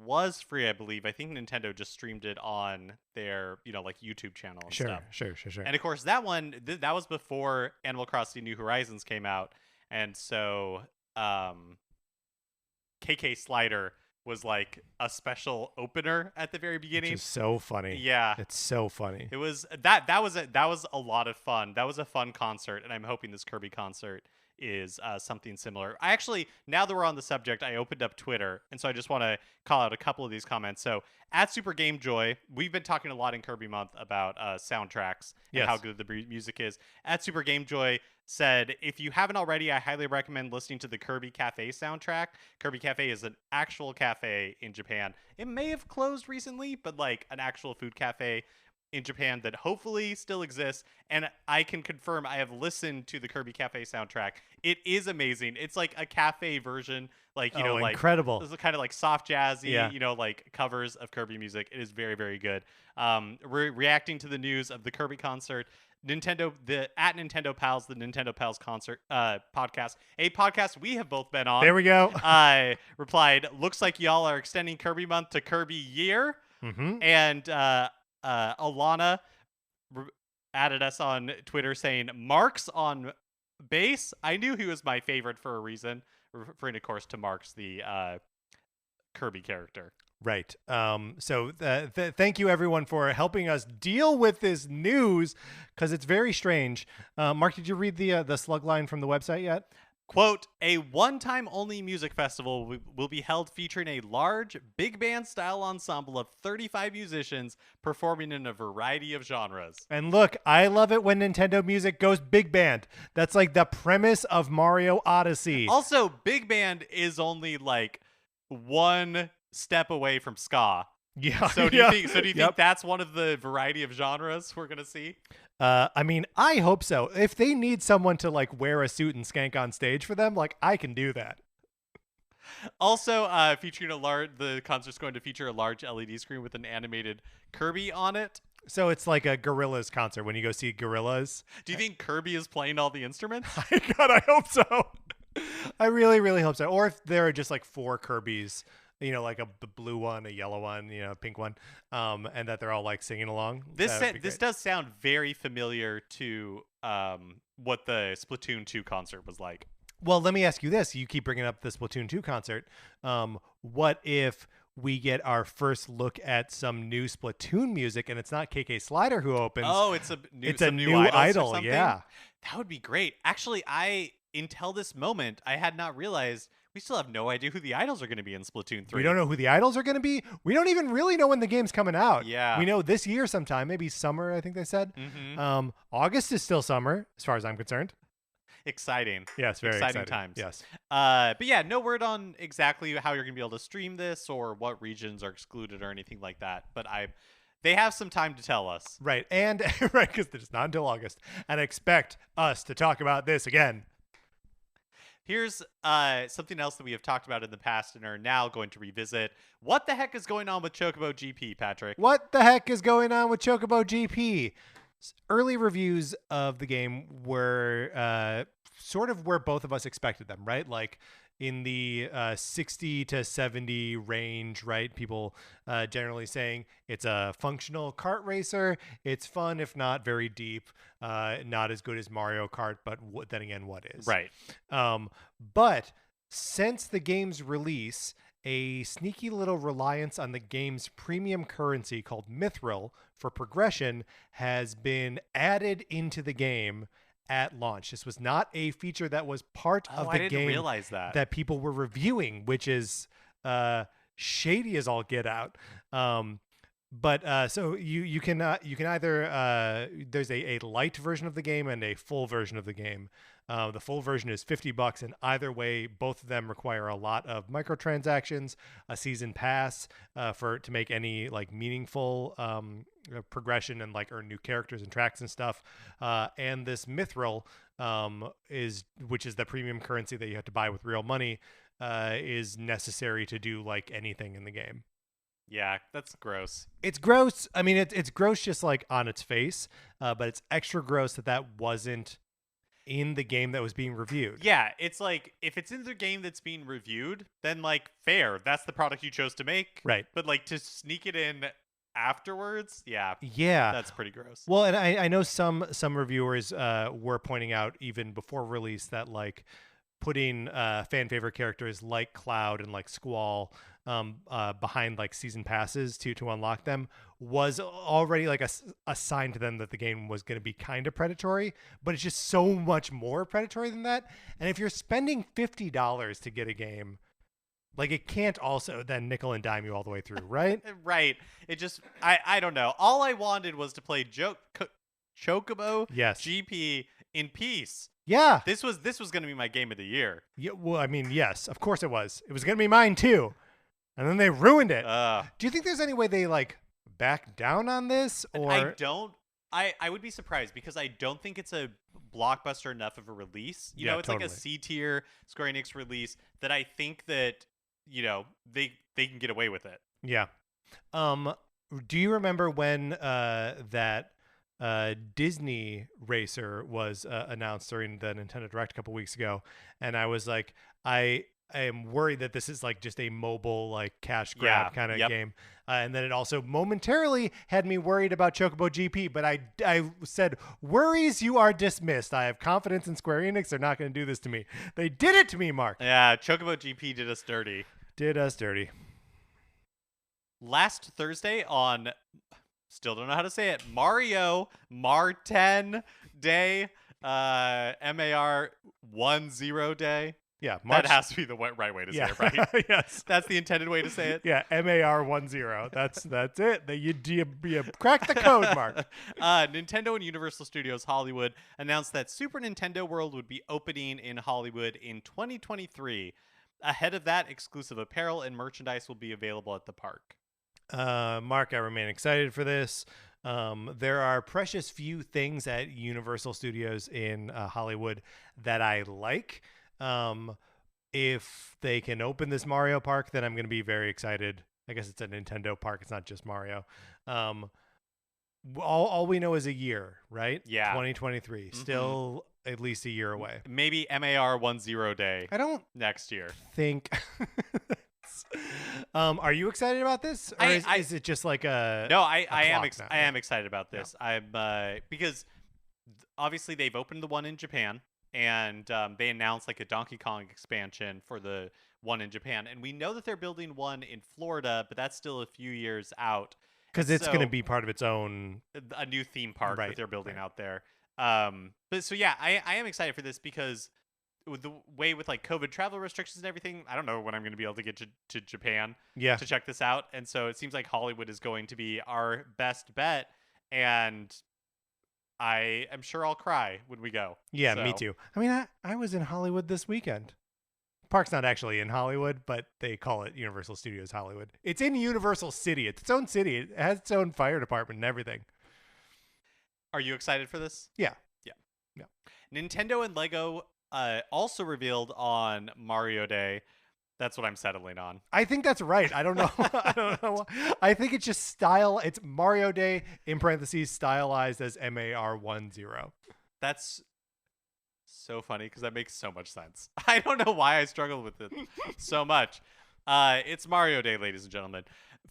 was free, I believe. I think Nintendo just streamed it on their, like YouTube channel and stuff. Sure. And of course, that one that was before Animal Crossing New Horizons came out, and so KK Slider was like a special opener at the very beginning. Which is so funny. Yeah. It's so funny. It was that was a lot of fun. That was a fun concert, and I'm hoping this Kirby concert is something similar. I actually, now that we're on the subject, I opened up Twitter, and so I just want to call out a couple of these comments. So at Super Game Joy, we've been talking a lot in Kirby Month about soundtracks and how good the music is. At Super Game Joy said, if you haven't already, I highly recommend listening to the Kirby Cafe soundtrack. Kirby Cafe is an actual cafe in Japan. It may have closed recently, but like an actual food cafe in Japan that hopefully still exists. And I can confirm I have listened to the Kirby Cafe soundtrack. It is amazing. It's like a cafe version, like, like incredible. This is kind of like soft jazzy, like covers of Kirby music. It is very, very good. Reacting to the news of the Kirby concert, Nintendo Pals, the Nintendo Pals concert podcast, a podcast we have both been on. There we go. I replied, looks like y'all are extending Kirby Month to Kirby Year. And Alana added us on Twitter saying, Marks on bass. I knew he was my favorite for a reason, referring, of course, to Marks, the Kirby character. Right. So thank you, everyone, for helping us deal with this news, because it's very strange. Mark, did you read the slug line from the website yet? Quote, a one-time only music festival will be held featuring a large, big band-style ensemble of 35 musicians performing in a variety of genres. And look, I love it when Nintendo music goes big band. That's like the premise of Mario Odyssey. Also, big band is only like one step away from ska. Yeah. So do you think that's one of the variety of genres we're gonna see? I mean, I hope so. If they need someone to like wear a suit and skank on stage for them, like I can do that. Also, featuring the concert's going to feature a large LED screen with an animated Kirby on it. So it's like a Gorillaz concert when you go see Gorillaz. Do you think Kirby is playing all the instruments? God, I hope so. I really, really hope so. Or if there are just like 4 Kirbys, like a blue one, a yellow one, a pink one, and that they're all like singing along. This does sound very familiar to what the Splatoon 2 concert was like. Well, let me ask you this. You keep bringing up the Splatoon 2 concert. What if we get our first look at some new Splatoon music, and it's not KK Slider who opens? Oh, it's a new idol. Yeah. That would be great. Actually, until this moment, I had not realized we still have no idea who the idols are going to be in Splatoon 3. We don't know who the idols are going to be. We don't even really know when the game's coming out. Yeah. We know this year sometime, maybe summer, I think they said. Mm-hmm. August is still summer, as far as I'm concerned. Exciting. Yes, very exciting times. Yes. But yeah, no word on exactly how you're going to be able to stream this or what regions are excluded or anything like that. But they have some time to tell us. Right. And right, because it's not until August. And expect us to talk about this again. Here's something else that we have talked about in the past and are now going to revisit. What the heck is going on with Chocobo GP, Patrick? What the heck is going on with Chocobo GP? Early reviews of the game were sort of where both of us expected them, right? Like, in the 60 to 70 range, right? People generally saying it's a functional kart racer. It's fun, if not very deep. Not as good as Mario Kart, but then again, what is? Right. But since the game's release, a sneaky little reliance on the game's premium currency called Mithril for progression has been added into the game at launch. This was not a feature that was part of the I didn't game realize that people were reviewing, which is shady as all get out. But so you can either there's a light version of the game and a full version of the game. The full version is $50, and either way, both of them require a lot of microtransactions, a season pass to make any like meaningful progression and like earn new characters and tracks and stuff. And this Mithril which is the premium currency that you have to buy with real money, is necessary to do like anything in the game. Yeah, that's gross. It's gross. I mean, it's gross just like on its face, but it's extra gross that wasn't in the game that was being reviewed. Yeah, it's like if it's in the game that's being reviewed, then like fair, that's the product you chose to make. Right. But like to sneak it in afterwards, yeah, that's pretty gross. Well, and I know some reviewers were pointing out even before release that like putting fan favorite characters like Cloud and like Squall behind like season passes to unlock them was already like a sign to them that the game was going to be kind of predatory, but it's just so much more predatory than that. And if you're spending $50 to get a game, like it can't also then nickel and dime you all the way through, right? Right. It just I don't know. All I wanted was to play Chocobo GP in peace. Yeah. This was going to be my game of the year. Yeah. Well, I mean, yes, of course it was. It was going to be mine too. And then they ruined it. Do you think there's any way they like back down on this? Or I don't. I would be surprised because I don't think it's a blockbuster enough of a release. You know, it's totally. like a C tier Square Enix release that I think that, you know, they can get away with it. Yeah. Do you remember when that Disney Racer was announced during the Nintendo Direct a couple weeks ago? And I was like, I am worried that this is like just a mobile like cash grab kind of game. And then it also momentarily had me worried about Chocobo GP, but I said, worries, you are dismissed. I have confidence in Square Enix. They're not going to do this to me. They did it to me, Mark. Yeah, Chocobo GP did us dirty. Did us dirty. Last Thursday on, still don't know how to say it, Marten Day, MAR10 Day. Yeah, that has to be the right way to say it, right? Yes, that's the intended way to say it. Yeah, MAR10. That's it. You cracked the code, Mark. Nintendo and Universal Studios Hollywood announced that Super Nintendo World would be opening in Hollywood in 2023. Ahead of that, exclusive apparel and merchandise will be available at the park. Mark, I remain excited for this. There are precious few things at Universal Studios in Hollywood that I like. If they can open this Mario Park, then I'm going to be very excited. I guess it's a Nintendo park. It's not just Mario. All we know is a year, right? Yeah. 2023. Mm-hmm. Still at least a year away. Maybe MAR10 Day. I don't next year. Think. Are you excited about this? Or is it just like a No, I am excited about this. Yeah. I'm because obviously they've opened the one in Japan. And they announced like a Donkey Kong expansion for the one in Japan. And we know that they're building one in Florida, but that's still a few years out. Because it's going to be part of its own... A new theme park that they're building out there. But so, yeah, I am excited for this because with the way with like COVID travel restrictions and everything, I don't know when I'm going to be able to get to Japan to check this out. And so it seems like Hollywood is going to be our best bet. And... I am sure I'll cry when we go. Yeah, me too. I mean, I was in Hollywood this weekend. Park's not actually in Hollywood, but they call it Universal Studios Hollywood. It's in Universal City. It's its own city. It has its own fire department and everything. Are you excited for this? Yeah. Nintendo and Lego also revealed on Mario Day. That's what I'm settling on. I think that's right. I don't know. I think it's just style. It's Mario Day in parentheses stylized as MAR10. That's So funny because that makes so much sense. I don't know why I struggled with it so much. It's Mario Day, ladies and gentlemen.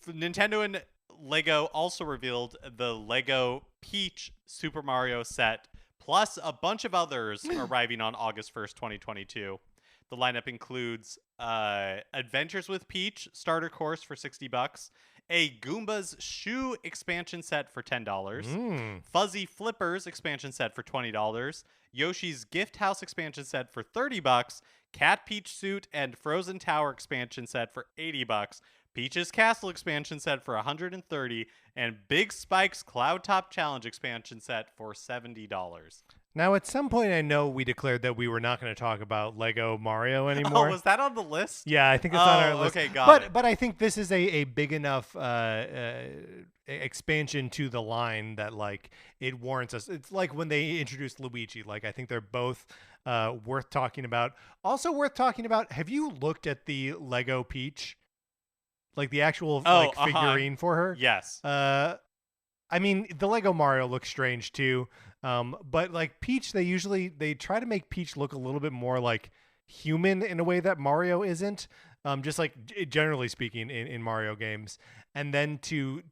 Nintendo and Lego also revealed the Lego Peach Super Mario set, plus a bunch of others arriving on August 1st, 2022. The lineup includes Adventures with Peach starter course for $60, a Goomba's Shoe expansion set for $10, Fuzzy Flippers expansion set for $20, Yoshi's Gift House expansion set for $30, Cat Peach Suit and Frozen Tower expansion set for $80, Peach's Castle expansion set for $130, and Big Spike's Cloud Top Challenge expansion set for $70. Now, at some point, I know we declared that we were not going to talk about Lego Mario anymore. Oh, was that on the list? Yeah, I think it's on our list. Okay, got it. But I think this is a big enough expansion to the line that like it warrants us. It's like when they introduced Luigi. Like I think they're both worth talking about. Also worth talking about. Have you looked at the Lego Peach? Like the actual figurine for her? Yes. I mean, the Lego Mario looks strange too. But like Peach, they try to make Peach look a little bit more like human in a way that Mario isn't. Just like generally speaking in Mario games, and then to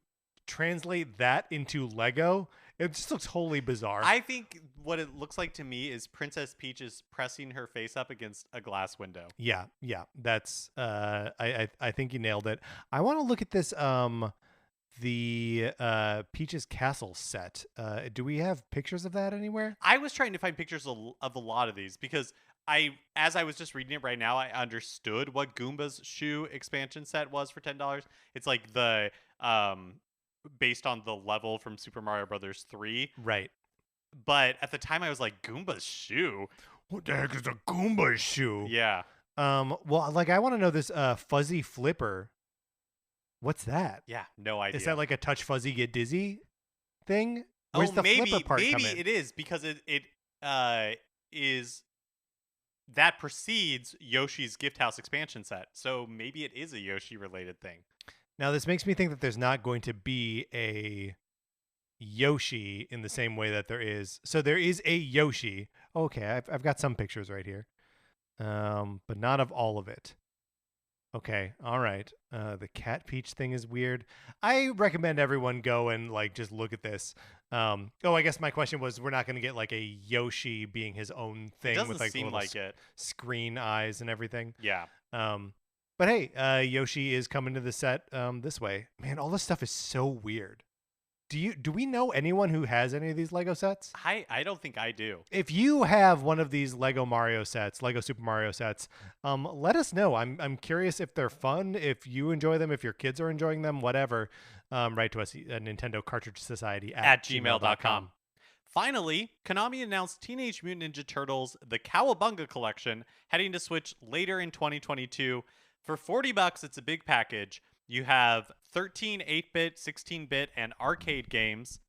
translate that into Lego, it just looks wholly bizarre. I think what it looks like to me is Princess Peach is pressing her face up against a glass window. Yeah, that's I think you nailed it. I want to look at this the Peach's Castle set. Do we have pictures of that anywhere? I was trying to find pictures of a lot of these because as I was just reading it right now, I understood what Goomba's Shoe expansion set was for $10. It's like the based on the level from Super Mario Brothers 3. Right. But at the time I was like, Goomba's Shoe? What the heck is a Goomba's Shoe? Yeah. Well, like I want to know this Fuzzy Flipper. What's that? Yeah, no idea. Is that like a touch fuzzy get dizzy thing? Where's the flipper part come in? Maybe it is because it is that precedes Yoshi's Gift House expansion set. So maybe it is a Yoshi related thing. Now this makes me think that there's not going to be a Yoshi in the same way that there is. So there is a Yoshi. Okay, I've got some pictures right here, but not of all of it. Okay, all right. The Cat Peach thing is weird. I recommend everyone go and like just look at this. I guess my question was, we're not going to get like a Yoshi being his own thing It doesn't with like seem little like it. screen eyes and everything. Yeah. But hey, Yoshi is coming to the set this way. Man, all this stuff is so weird. Do we know anyone who has any of these Lego sets? I don't think I do. If you have one of these Lego Mario sets, Lego Super Mario sets, let us know. I'm curious if they're fun, if you enjoy them, if your kids are enjoying them, whatever. Write to us at Nintendo Cartridge Society at gmail.com. Finally, Konami announced Teenage Mutant Ninja Turtles: The Cowabunga Collection, heading to Switch later in 2022. For $40, it's a big package. You have 13 8-bit, 16-bit, and arcade games.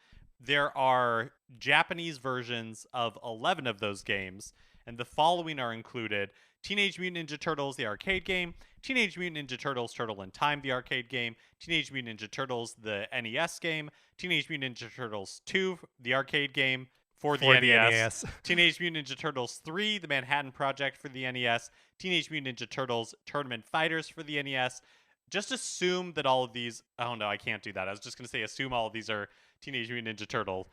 There are Japanese versions of 11 of those games, and the following are included: Teenage Mutant Ninja Turtles, the arcade game; Teenage Mutant Ninja Turtles Turtle in Time, the arcade game; Teenage Mutant Ninja Turtles, the NES game; Teenage Mutant Ninja Turtles 2, the arcade game for the NES; Teenage Mutant Ninja Turtles 3, the Manhattan Project for the NES; Teenage Mutant Ninja Turtles Tournament Fighters for the NES. Just assume that all of these... Oh, no, I can't do that. I was just going to say assume all of these are Teenage Mutant Ninja Turtle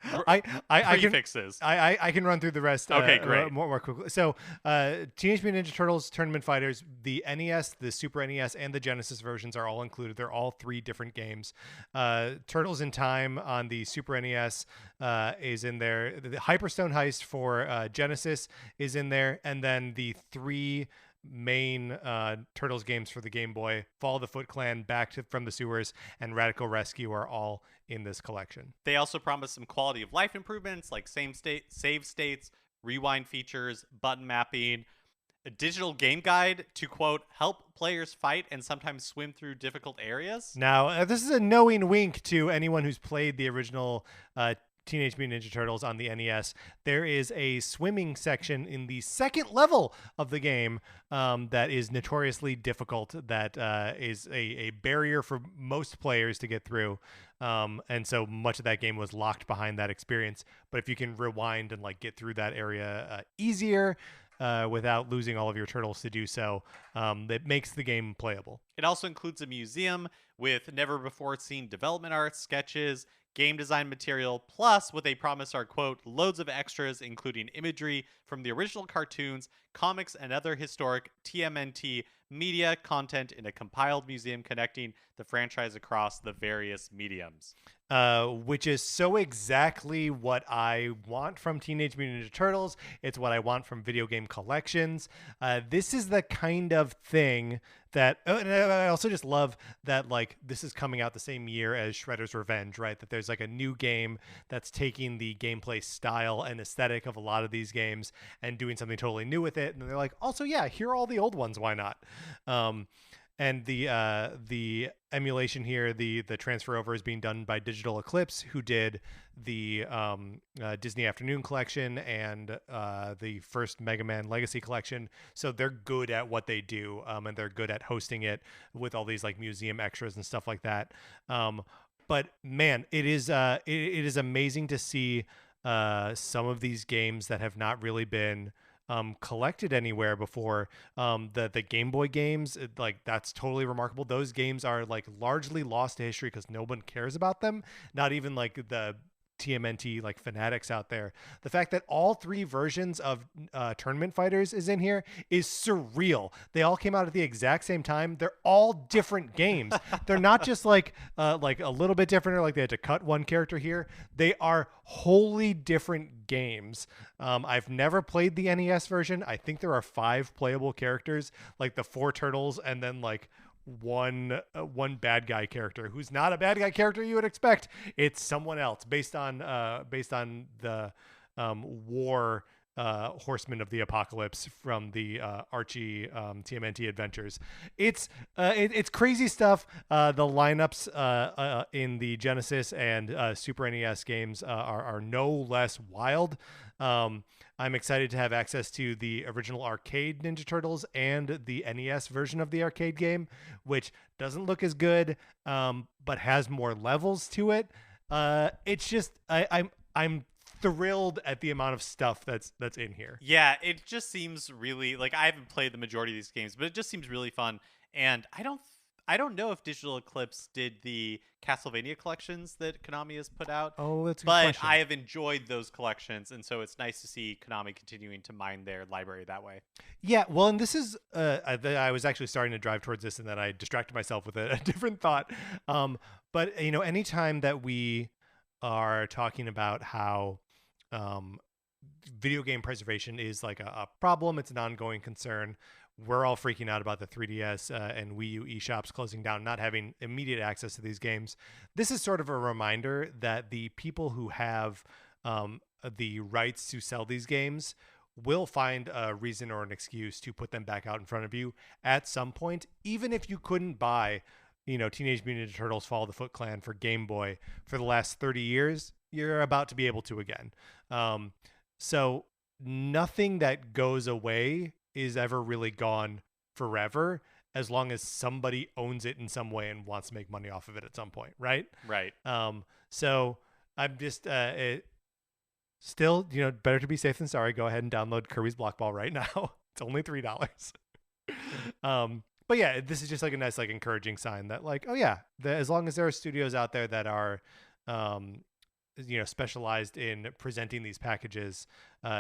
prefixes. I can run through the rest okay, great. More quickly. So Teenage Mutant Ninja Turtles Tournament Fighters, the NES, the Super NES, and the Genesis versions are all included. They're all 3 different games. Turtles in Time on the Super NES is in there. The Hyperstone Heist for Genesis is in there. And then the 3... main Turtles games for the Game Boy, Fall of the Foot Clan, from the Sewers, and Radical Rescue are all in this collection. They also promise some quality of life improvements like save states, rewind features, button mapping, a digital game guide to, quote, help players fight and sometimes swim through difficult areas. Now, this is a knowing wink to anyone who's played the original Teenage Mutant Ninja Turtles on the NES, there is a swimming section in the second level of the game that is notoriously difficult, that is a barrier for most players to get through. And so much of that game was locked behind that experience. But if you can rewind and like get through that area easier, without losing all of your turtles to do so, that makes the game playable. It also includes a museum with never-before-seen development art, sketches, game design material, plus what they promise are, quote, loads of extras, including imagery from the original cartoons, comics, and other historic TMNT media content in a compiled museum connecting the franchise across the various mediums. Which is so exactly what I want from Teenage Mutant Ninja Turtles. It's what I want from video game collections. This is the kind of thing that, and I also just love that, like, this is coming out the same year as Shredder's Revenge, right? That there's like a new game that's taking the gameplay style and aesthetic of a lot of these games and doing something totally new with it. And they're like, also, yeah, here are all the old ones. Why not? And the emulation here, the transfer over is being done by Digital Eclipse, who did the Disney Afternoon Collection and the first Mega Man Legacy Collection. So they're good at what they do, and they're good at hosting it with all these like museum extras and stuff like that. But man, it is amazing to see some of these games that have not really been collected anywhere before. The Game Boy games, like, that's totally remarkable. Those games are like largely lost to history because no one cares about them. Not even like the TMNT like fanatics out there. The fact that all three versions of Tournament Fighters is in here is surreal. They all came out at the exact same time. They're all different games. They're not just like a little bit different, or like they had to cut one character here. They are wholly different games. I've never played the NES version. I think there are 5 playable characters, like the 4 turtles, and then like one bad guy character who's not a bad guy character you would expect. It's someone else based on the war Horsemen of the Apocalypse from the Archie TMNT adventures. It's crazy stuff. The lineups in the Genesis and Super NES games are no less wild. I'm excited to have access to the original arcade Ninja Turtles and the NES version of the arcade game, which doesn't look as good, but has more levels to it. It's just I'm thrilled at the amount of stuff that's in here. Yeah, it just seems really, like, I haven't played the majority of these games, but it just seems really fun. And I don't know if Digital Eclipse did the Castlevania collections that Konami has put out. Oh, that's a good but question. I have enjoyed those collections, and so it's nice to see Konami continuing to mine their library that way. Yeah, well, and this is I was actually starting to drive towards this, and then I distracted myself with a different thought. But you know, anytime that we are talking about how video game preservation is like a problem, it's an ongoing concern. We're all freaking out about the 3DS and Wii U eShops closing down, not having immediate access to these games. This is sort of a reminder that the people who have the rights to sell these games will find a reason or an excuse to put them back out in front of you at some point, even if you couldn't buy, you know, Teenage Mutant Ninja Turtles Fall of the Foot Clan for Game Boy for the last 30 years, you're about to be able to again. So nothing that goes away is ever really gone forever, as long as somebody owns it in some way and wants to make money off of it at some point, right? Right. So I'm just still, you know, better to be safe than sorry. Go ahead and download Kirby's Block Ball right now. It's only $3. But yeah, this is just like a nice, like, encouraging sign that, like, oh yeah, as long as there are studios out there that are you know, specialized in presenting these packages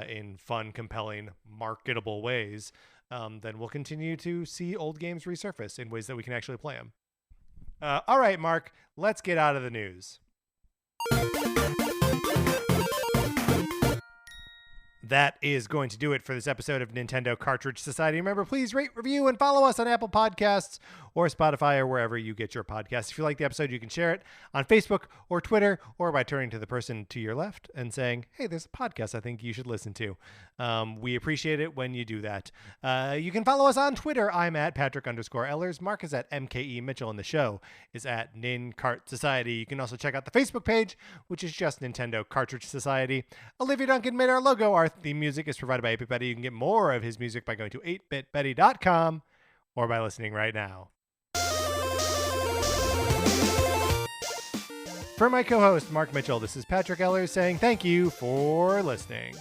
in fun, compelling, marketable ways, then we'll continue to see old games resurface in ways that we can actually play them. All right, Mark, let's get out of the news. that is going to do it for this episode of Nintendo Cartridge Society. Remember, please rate, review, and follow us on Apple Podcasts or Spotify or wherever you get your podcasts. If you like the episode, you can share it on Facebook or Twitter or by turning to the person to your left and saying, hey, there's a podcast I think you should listen to. We appreciate it when you do that. You can follow us on Twitter. I'm at Patrick_Ellers. Mark is at MKE Mitchell, and the show is at NinCart Society. You can also check out the Facebook page, which is just Nintendo Cartridge Society. Olivia Duncan made our logo. Our theme music is provided by 8-Bit Betty. You can get more of his music by going to 8bitbetty.com or by listening right now. For my co-host, Mark Mitchell, this is Patrick Ellers saying thank you for listening.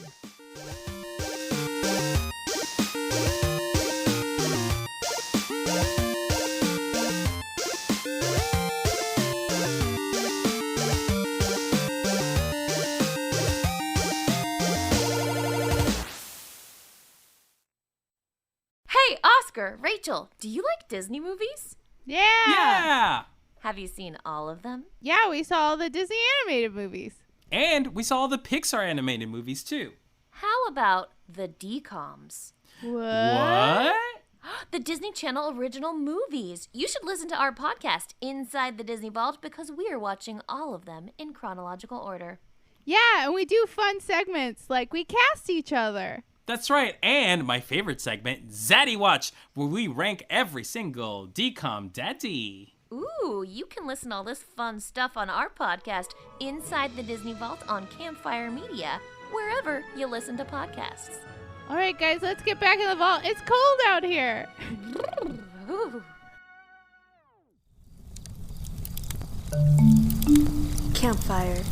Hey, Oscar, Rachel, do you like Disney movies? Yeah! Have you seen all of them? Yeah, we saw all the Disney animated movies. And we saw the Pixar animated movies, too. How about the DComs? What? The Disney Channel original movies. You should listen to our podcast, Inside the Disney Vault, because we are watching all of them in chronological order. Yeah, and we do fun segments, like we cast each other. That's right, and my favorite segment, Zaddy Watch, where we rank every single DCOM daddy. Ooh, you can listen to all this fun stuff on our podcast, Inside the Disney Vault on Campfire Media, wherever you listen to podcasts. All right, guys, let's get back in the vault. It's cold out here. Campfire.